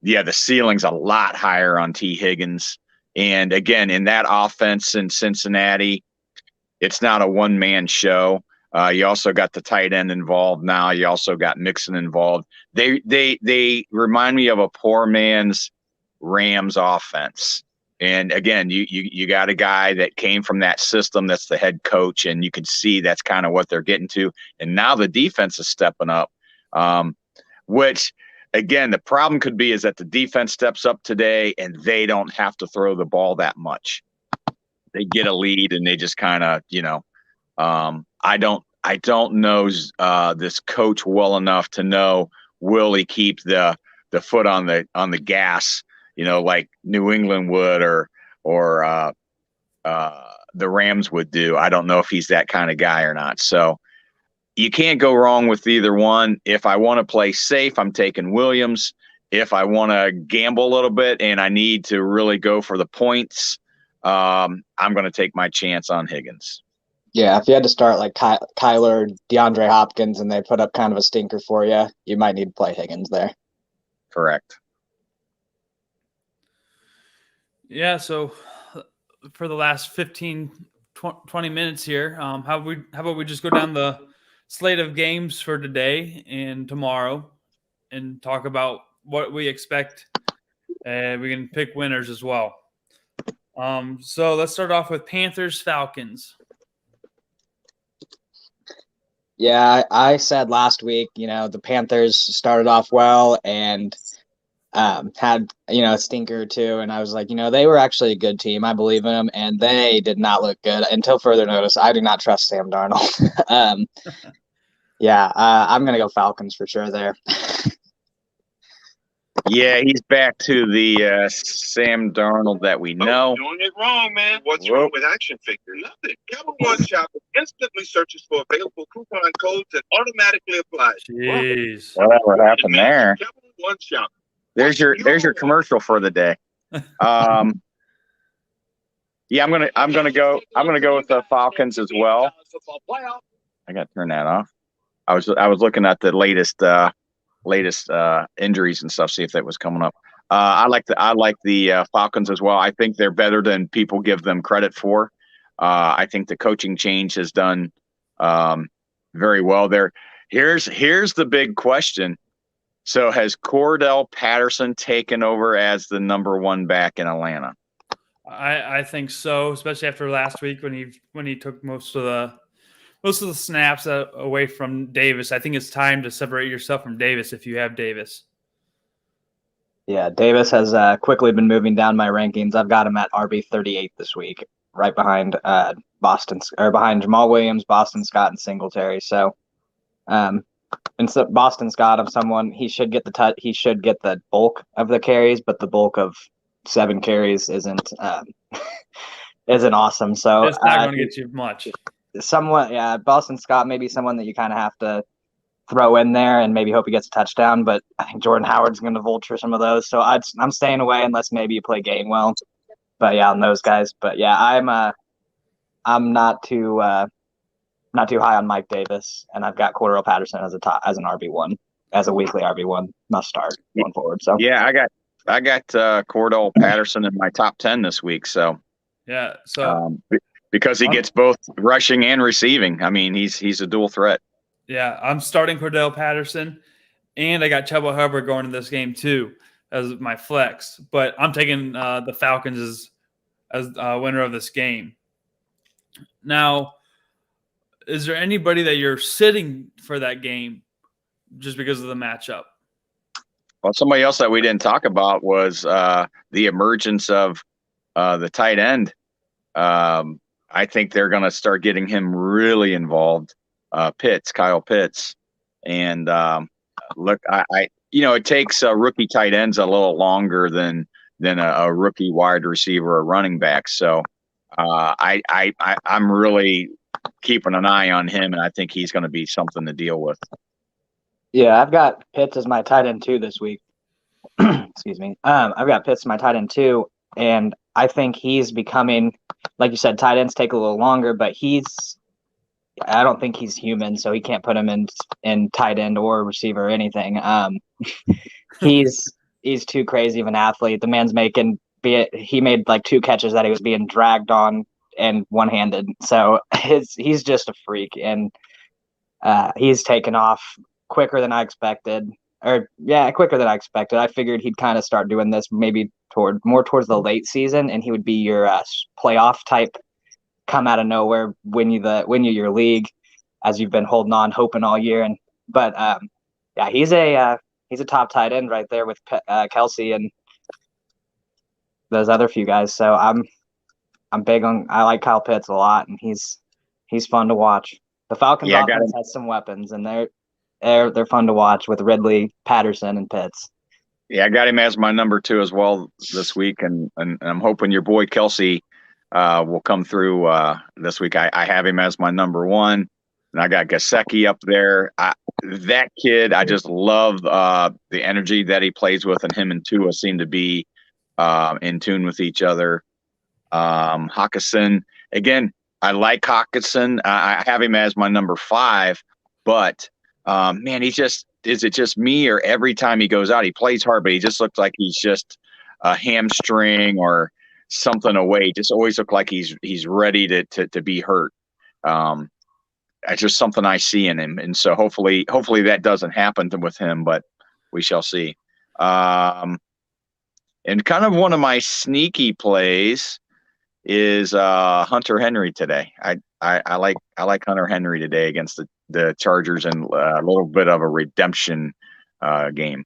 the ceiling's a lot higher on T. Higgins. And again, in that offense in Cincinnati, it's not a one-man show. You also got the tight end involved now. You also got Mixon involved. They remind me of a poor man's Rams offense. And again, you got a guy that came from that system that's the head coach, and you can see that's kind of what they're getting to. And now the defense is stepping up, which – again, the problem could be is that the defense steps up today and they don't have to throw the ball that much. They get a lead and they just kind of, I don't know this coach well enough to know, will he keep the foot on the gas, like New England would or the Rams would do. I don't know if he's that kind of guy or not. So you can't go wrong with either one. If I want to play safe, I'm taking Williams. If I want to gamble a little bit and I need to really go for the points, I'm going to take my chance on Higgins. Yeah, if you had to start like Kyler, DeAndre Hopkins, and they put up kind of a stinker for you, you might need to play Higgins there. Correct. Yeah, so for the last 15, 20 minutes here, how about we just go down the slate of games for today and tomorrow and talk about what we expect, and we can pick winners as well. So let's start off with Panthers Falcons. Yeah, I said last week, the Panthers started off well and had, a stinker or two. And I was like, they were actually a good team. I believe in them. And they did not look good until further notice. I do not trust Sam Darnold. I'm going to go Falcons for sure there. Yeah, he's back to the Sam Darnold that we know. Doing it wrong, man. What's wrong with action figure? Nothing. Cowboy One Shopper instantly searches for available coupon codes and automatically applies. Jeez. Whatever happened there? Cowboy One Shopper. There's your commercial for the day. Yeah, I'm gonna go with the Falcons as well. I got to turn that off. I was looking at the latest injuries and stuff, see if that was coming up. I like the Falcons as well. I think they're better than people give them credit for. I think the coaching change has done very well there. Here's the big question. So has Cordell Patterson taken over as the number one back in Atlanta? I think so, especially after last week when he took most of the snaps away from Davis. I think it's time to separate yourself from Davis if you have Davis. Yeah, Davis has quickly been moving down my rankings. I've got him at RB 38 this week, right behind behind Jamal Williams, Boston Scott, and Singletary. So, and so Boston Scott, he should get the bulk of the carries, but the bulk of 7 carries isn't awesome. So it's not going to get you much. Somewhat, yeah. Boston Scott may be someone that you kind of have to throw in there and maybe hope he gets a touchdown, but I think Jordan Howard's going to vulture some of those. So I'm staying away unless maybe you play Gainwell. But yeah, on those guys. But yeah, I'm not too high on Mike Davis, and I've got Cordell Patterson as an RB1, as a weekly RB1 must start going forward. So yeah, I got Cordell Patterson in my top 10 this week. So yeah, so because he gets both rushing and receiving. I mean, he's a dual threat. Yeah, I'm starting Cordell Patterson, and I got Chubb Herbert going in this game too as my flex. But I'm taking the Falcons as winner of this game. Now, is there anybody that you're sitting for that game just because of the matchup? Well, somebody else that we didn't talk about was the emergence of the tight end. I think they're going to start getting him really involved. Kyle Pitts, and look, it takes rookie tight ends a little longer than a rookie wide receiver or running back. So I'm really keeping an eye on him, and I think he's going to be something to deal with. Yeah, I've got Pitts as my tight end 2 this week. Excuse me. I've got Pitts as my tight end 2, and I think he's becoming, like you said, tight ends take a little longer, but I don't think he's human, so he can't put him in tight end or receiver or anything. He's too crazy of an athlete. The man's he made like 2 catches that he was being dragged on and one-handed. So he's just a freak, and he's taken off quicker than I expected. Quicker than I expected. I figured he'd kind of start doing this maybe more towards the late season, and he would be your playoff type, come out of nowhere, win you your league, as you've been holding on, hoping all year. But he's a top tight end right there with Kelsey and those other few guys. So I'm big on. I like Kyle Pitts a lot, and he's fun to watch. The Falcons offense has some weapons, and they're fun to watch with Ridley, Patterson, and Pitts. Yeah, I got him as my number 2 as well this week, and I'm hoping your boy Kelsey will come through this week. I have him as my number 1, and I got Gesicki up there. That kid, I just love the energy that he plays with, and him and Tua seem to be in tune with each other. Hawkinson, again, I like Hawkinson. I have him as my number 5, but man, is it just me, or every time he goes out, he plays hard, but he just looks like he's just a hamstring or something away. Just always look like he's ready to be hurt. It's just something I see in him, and so hopefully that doesn't happen with him, but we shall see. And kind of one of my sneaky plays is Hunter Henry today. I like Hunter Henry today against the Chargers, and a little bit of a redemption game.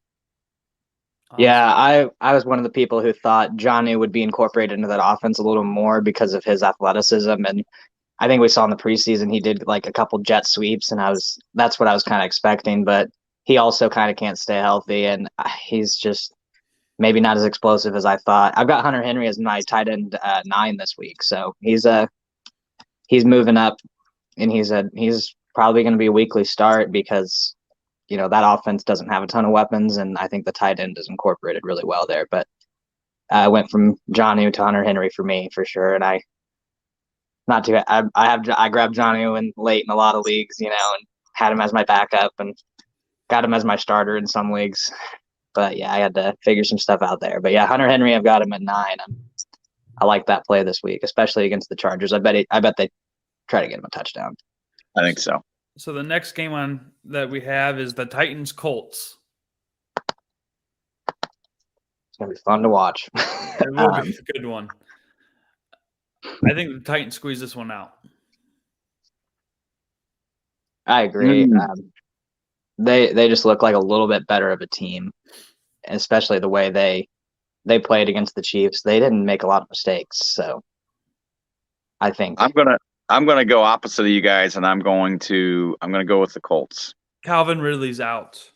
Yeah, I was one of the people who thought Jonnu would be incorporated into that offense a little more because of his athleticism, and I think we saw in the preseason he did like a couple jet sweeps, and that's what I was kind of expecting. But he also kind of can't stay healthy, and he's just maybe not as explosive as I thought. I've got Hunter Henry as my tight end 9 this week, so he's moving up, and he's probably going to be a weekly start because that offense doesn't have a ton of weapons, and I think the tight end is incorporated really well there. But I went from Jonnu to Hunter Henry for me for sure, and I grabbed Jonnu in late in a lot of leagues, and had him as my backup and got him as my starter in some leagues. But yeah, I had to figure some stuff out there. But yeah, Hunter Henry, I've got him at 9. I like that play this week, especially against the Chargers. I bet they try to get him a touchdown. I think so. So the next game that we have is the Titans Colts. It's gonna be fun to watch. It will be a good one. I think the Titans squeeze this one out. I agree. They just look like a little bit better of a team, especially the way they played against the Chiefs. They didn't make a lot of mistakes, so I think I'm gonna go opposite of you guys, and I'm gonna go with the Colts. Calvin Ridley's out.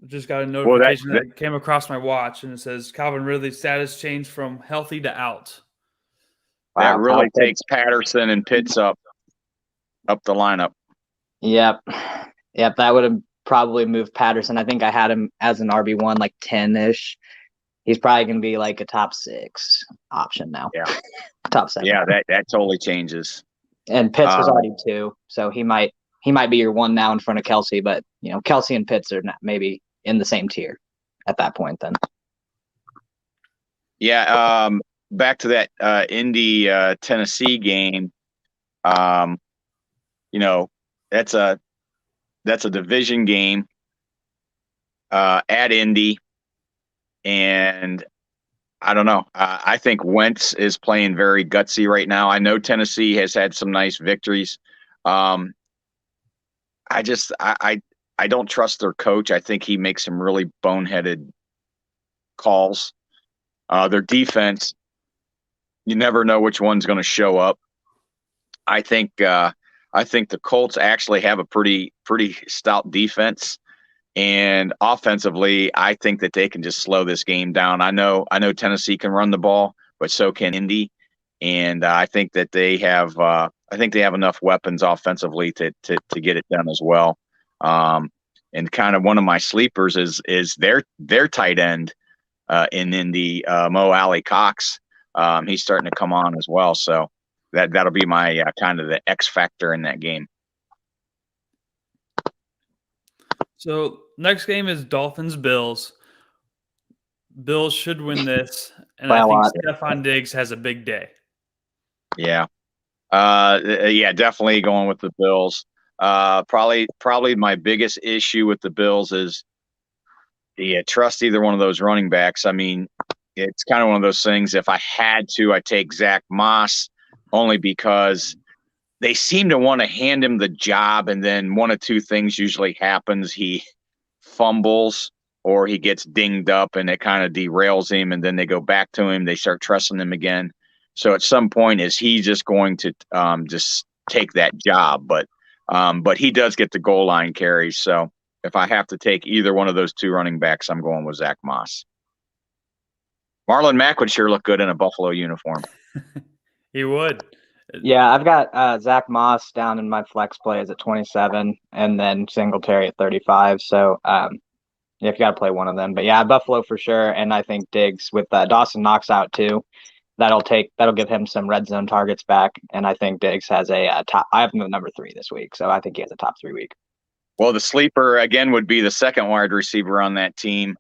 Just got a notification that came across my watch, and it says Calvin Ridley's status changed from healthy to out. That really takes Patterson and Pitts up the lineup. Yep. That would have probably moved Patterson. I think I had him as an RB1, like 10-ish. He's probably going to be like a top 6 option now. Yeah. Top 7. Yeah, that totally changes. And Pitts was already 2, so he might be your 1 now in front of Kelsey, but Kelsey and Pitts are not maybe in the same tier at that point then. Yeah, back to that Indy Tennessee game. that's a division game at Indy, and I don't know. I think Wentz is playing very gutsy right now. I know Tennessee has had some nice victories. Um, I don't trust their coach. I think he makes some really boneheaded calls. Their defense, you never know which one's going to show up. I think the Colts actually have a pretty stout defense, and offensively, I think that they can just slow this game down. I know Tennessee can run the ball, but so can Indy, and I think that they have enough weapons offensively to get it done as well. And kind of one of my sleepers is their tight end in Indy, Mo Alley Cox. He's starting to come on as well, so that'll be my kind of the X factor in that game. So next game is Dolphins-Bills. Bills should win this, and I think Stephon Diggs has a big day. Yeah. Yeah, definitely going with the Bills. Probably my biggest issue with the Bills is trust either one of those running backs. I mean, it's kind of one of those things. If I had to, I'd take Zach Moss only because they seem to want to hand him the job, and then one of two things usually happens. He fumbles or he gets dinged up, and it kind of derails him, and then they go back to him. They start trusting him again. So at some point, is he just going to just take that job? But he does get the goal line carries. So if I have to take either one of those two running backs, I'm going with Zach Moss. Marlon Mack would sure look good in a Buffalo uniform. He would. Yeah, I've got Zach Moss down in my flex plays at 27, and then Singletary at 35. So if you got to play one of them, but yeah, Buffalo for sure. And I think Diggs with Dawson Knox out too. That'll give him some red zone targets back, and I think Diggs has a top. I have him at number 3 this week, so I think he has a top 3 week. Well, the sleeper again would be the second wide receiver on that team.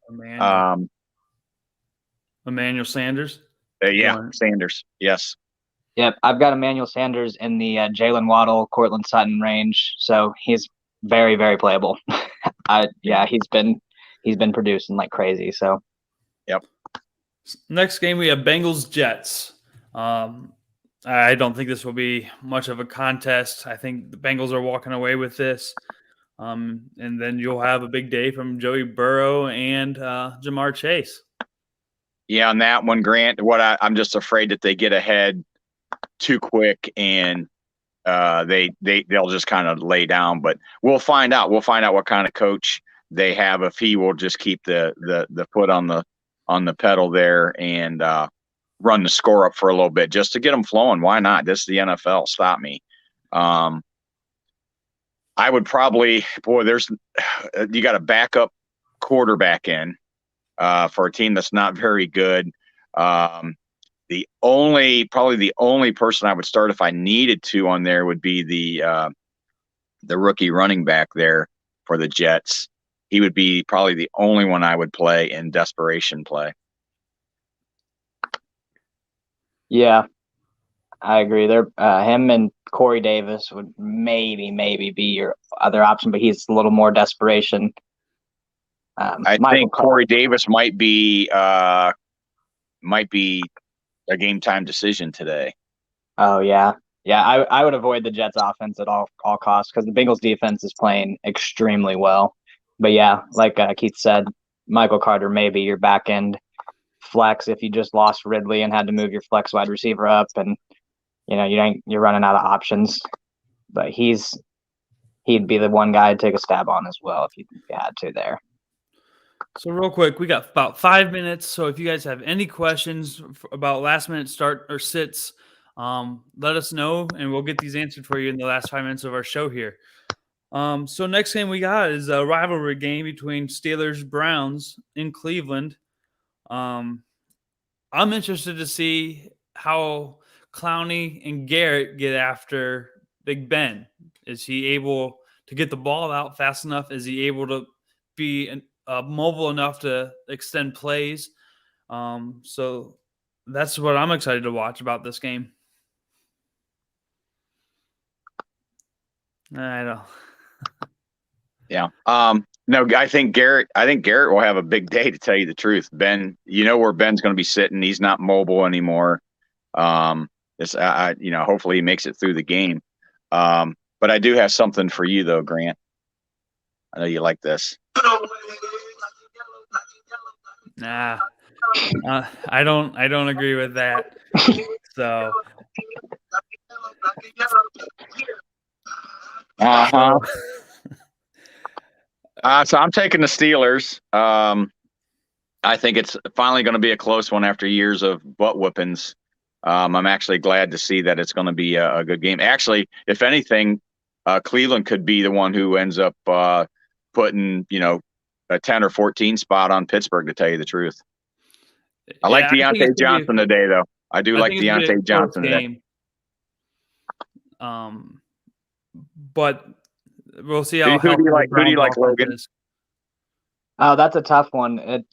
Emmanuel Sanders. Sanders. Yes. Yep, I've got Emmanuel Sanders in the Jalen Waddle, Cortland Sutton range, so he's very, very playable. He's been producing like crazy. So. Yep. Next game, we have Bengals Jets. I don't think this will be much of a contest. I think the Bengals are walking away with this. And then you'll have a big day from Joey Burrow and Jamar Chase. Yeah, on that one, Grant, I'm just afraid that they get ahead too quick and they'll just kind of lay down. But we'll find out. We'll find out what kind of coach they have, if he will just keep the foot on the pedal there and run the score up for a little bit just to get them flowing. Why not? This is the NFL. Stop me. I would probably, you got a backup quarterback in for a team that's not very good. The only person I would start if I needed to on there would be the rookie running back there for the Jets. He would be probably the only one I would play in desperation play. Yeah, I agree. Him and Corey Davis would maybe be your other option, but he's a little more desperation. I think Corey Davis might be a game time decision today. Oh yeah. I would avoid the Jets offense at all costs because the Bengals defense is playing extremely well. But yeah, like Keith said, Michael Carter may be your back end flex if you just lost Ridley and had to move your flex wide receiver up, and you're running out of options. But he'd be the one guy to take a stab on as well if you had to there. So real quick, we got about 5 minutes. So if you guys have any questions about last minute start or sits, let us know and we'll get these answered for you in the last 5 minutes of our show here. So next game we got is a rivalry game between Steelers-Browns in Cleveland. I'm interested to see how Clowney and Garrett get after Big Ben. Is he able to get the ball out fast enough? Is he able to be mobile enough to extend plays? So that's what I'm excited to watch about this game. I don't. Yeah. No, I think Garrett will have a big day, to tell you the truth. Ben, you know where Ben's going to be sitting. He's not mobile anymore. Hopefully he makes it through the game. But I do have something for you though, Grant. I know you like this. Nah, I don't agree with that. So. Uh-huh. So I'm taking the Steelers. I think it's finally going to be a close one after years of butt whoopings. I'm actually glad to see that it's going to be a good game. Actually, if anything, Cleveland could be the one who ends up putting, a 10 or 14 spot on Pittsburgh, to tell you the truth. I like Deontay Johnson today, though. I do like Deontay Johnson today. But we'll see how. Who do you like, Logan? Oh, that's a tough one. I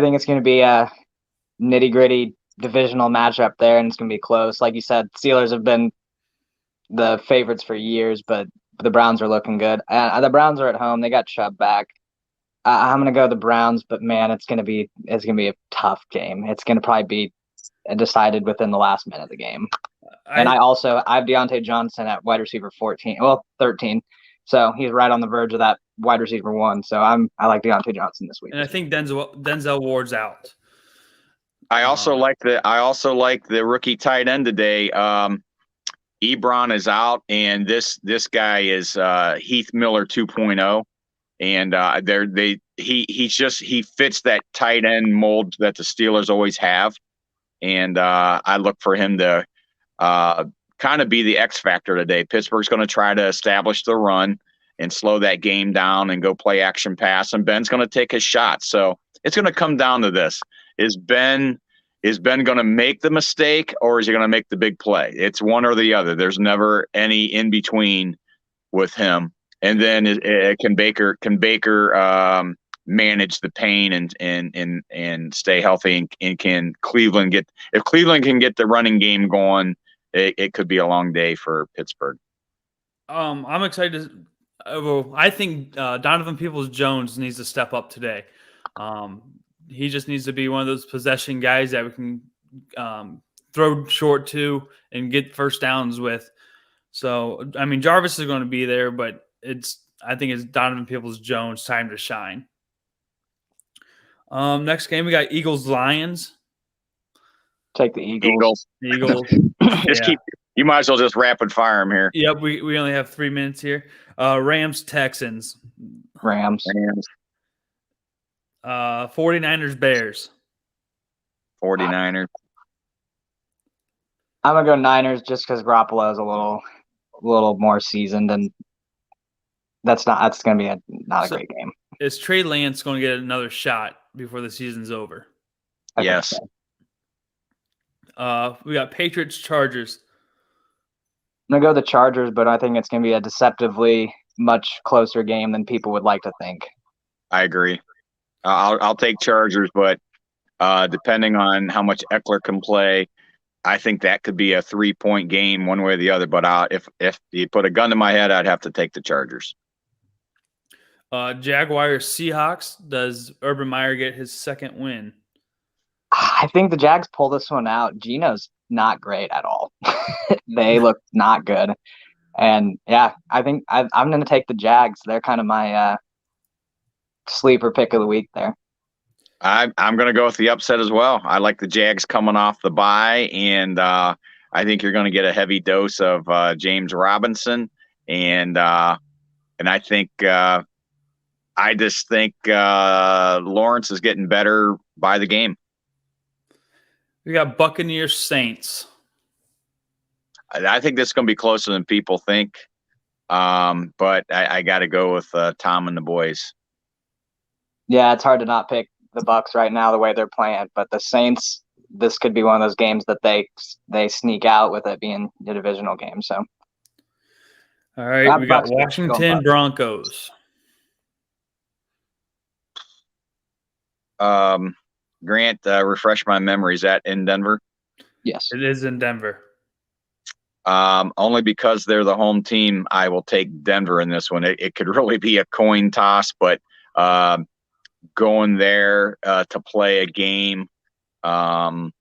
think it's going to be a nitty-gritty divisional matchup there, and it's going to be close. Like you said, Steelers have been the favorites for years, but the Browns are looking good. The Browns are at home. They got Chubb back. I'm going to go the Browns, but man, it's going to be a tough game. It's going to probably be decided within the last minute of the game. I have Deontay Johnson at wide receiver 13. So he's right on the verge of that wide receiver 1. So I like Deontay Johnson this week. And I think Denzel Ward's out. I also like the rookie tight end today. Ebron is out, and this guy is Heath Miller 2.0, and he fits that tight end mold that the Steelers always have, and I look for him to kind of be the X factor today. Pittsburgh's going to try to establish the run and slow that game down and go play action pass, and Ben's going to take his shot. So it's going to come down to this: is Ben going to make the mistake, or is he going to make the big play? It's one or the other. There's never any in between with him. And then can Baker manage the pain and stay healthy, and can Cleveland if Cleveland can get the running game going, it could be a long day for Pittsburgh. I'm excited. I think Donovan Peoples-Jones needs to step up today. He just needs to be one of those possession guys that we can throw short to and get first downs with. So, I mean, Jarvis is going to be there, but I think it's Donovan Peoples-Jones' time to shine. Next game, we got Eagles-Lions. Take the Eagles. Eagles. You might as well just rapid fire them here. Yep, we only have 3 minutes here. Rams-Texans. Rams. 49ers-Bears. 49ers. I'm gonna go Niners just because Garoppolo is a little more seasoned, and that's gonna be not a great game. Is Trey Lance going to get another shot before the season's over? Yes. We got Patriots-Chargers. I'm gonna go the Chargers, but I think it's gonna be a deceptively much closer game than people would like to think. I agree. I'll take Chargers, but depending on how much Eckler can play, I think that could be a 3-point game one way or the other. But if you put a gun to my head, I'd have to take the Chargers. Jaguars-Seahawks. Does Urban Meyer get his second win? I think the Jags pull this one out. Geno's not great at all. They look not good. And yeah, I think I'm going to take the Jags. They're kind of my sleeper pick of the week there. I'm going to go with the upset as well. I like the Jags coming off the bye, and I think you're going to get a heavy dose of James Robinson, and I just think Lawrence is getting better by the game. We got Buccaneers-Saints. I think this is going to be closer than people think, but I got to go with Tom and the boys. Yeah, it's hard to not pick the Bucs right now the way they're playing, but the Saints, this could be one of those games that they sneak out with it being the divisional game. So, all right, we got Washington Broncos. Grant, refresh my memory. Is that in Denver? Yes, it is in Denver. Only because they're the home team, I will take Denver in this one. It could really be a coin toss, but going there to play a game, I'm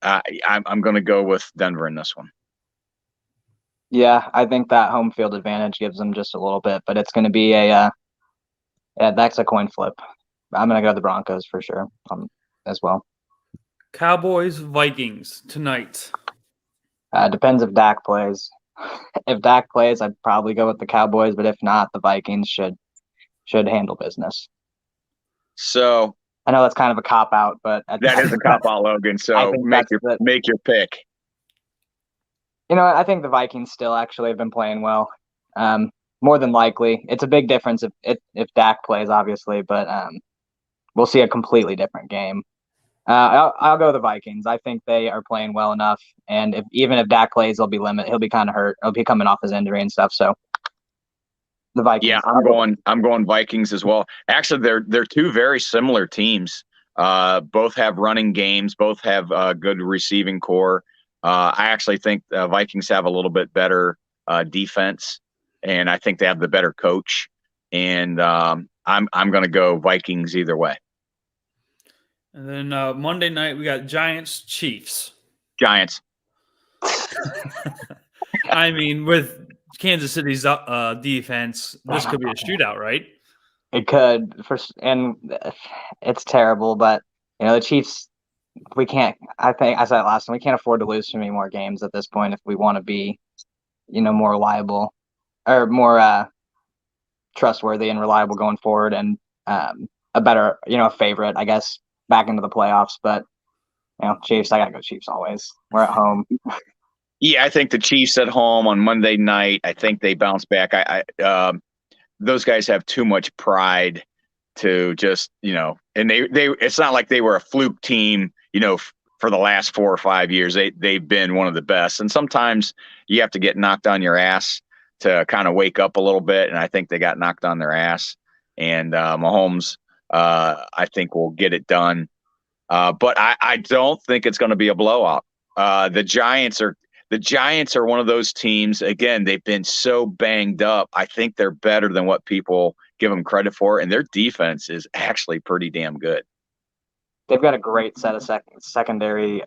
going to go with Denver in this one. Yeah, I think that home field advantage gives them just a little bit, but it's going to be that's a coin flip. I'm going to go the Broncos for sure as well. Cowboys, Vikings tonight. Depends if Dak plays. If Dak plays, I'd probably go with the Cowboys, but if not, the Vikings should handle business. So I know that's kind of a cop out, but that is a cop out, Logan. So make your pick. You know, I think the Vikings still actually have been playing well. More than likely, it's a big difference if Dak plays, obviously, but we'll see a completely different game. I'll go the Vikings. I think they are playing well enough, and even if Dak plays, he'll be kind of hurt. He'll be coming off his injury and stuff. So the Vikings. Yeah, I'm going Vikings as well. Actually, they're two very similar teams. Both have running games. Both have good receiving core. I actually think the Vikings have a little bit better defense, and I think they have the better coach. And I'm going to go Vikings either way. And then Monday night we got Giants, Chiefs. Giants. I mean, with Kansas City's defense, this could be a shootout, right? It could, and it's terrible, but the Chiefs. We can't. I think I said it last time. We can't afford to lose too many more games at this point if we want to be, more reliable or more trustworthy and reliable going forward, and a better, favorite, I guess, back into the playoffs. But Chiefs. I gotta go Chiefs always. We're at home. Yeah, I think the Chiefs at home on Monday night. I think they bounce back. Those guys have too much pride to just, and they it's not like they were a fluke team, for the last 4 or 5 years. They've been one of the best. And sometimes you have to get knocked on your ass to kind of wake up a little bit. And I think they got knocked on their ass. And Mahomes, I think, will get it done. But I don't think it's going to be a blowout. The Giants are one of those teams. Again, they've been so banged up. I think they're better than what people give them credit for, and their defense is actually pretty damn good. They've got a great set of secondary,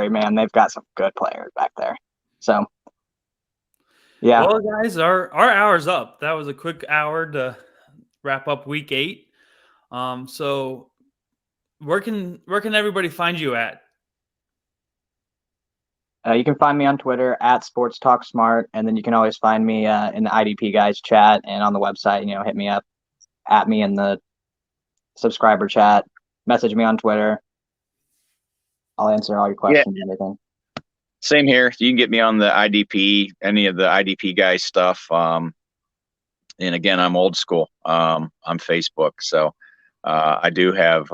man. They've got some good players back there. So, yeah. Well, guys, our hour's up. That was a quick hour to wrap up week 8. So where can everybody find you at? You can find me on Twitter at Sports Talk Smart, and then you can always find me in the IDP guys chat and on the website. Hit me up, at me in the subscriber chat, message me on Twitter. I'll answer all your questions and everything. Same here. You can get me on the IDP, any of the IDP guys stuff. And again, I'm old school. I'm Facebook, so I do have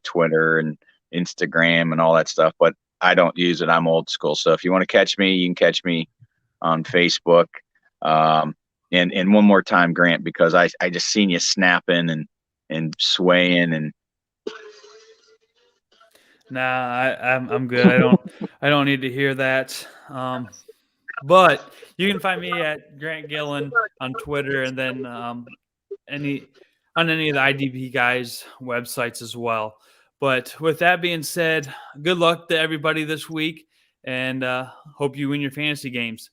Twitter and Instagram and all that stuff, but I don't use it. I'm old school. So if you want to catch me, you can catch me on Facebook. And one more time, Grant, because I just seen you snapping and swaying and. Nah, I'm good. I don't need to hear that. But you can find me at Grant Gillen on Twitter, and then any of the IDP guys websites as well. But with that being said, good luck to everybody this week, and hope you win your fantasy games.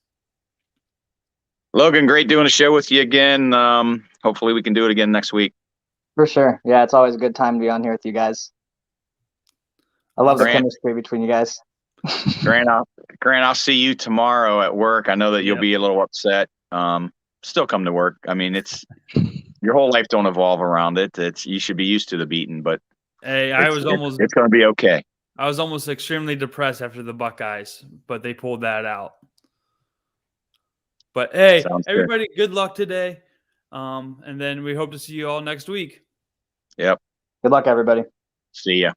Logan, great doing a show with you again. Hopefully we can do it again next week. For sure. Yeah, it's always a good time to be on here with you guys. I love the chemistry between you guys. Grant, I'll see you tomorrow at work. I know that you'll be a little upset. Still come to work. I mean, it's your whole life don't evolve around it. You should be used to the beating, but hey, it's going to be okay. I was almost extremely depressed after the Buckeyes, but they pulled that out. But hey, everybody, good luck today. And then we hope to see you all next week. Yep. Good luck, everybody. See ya.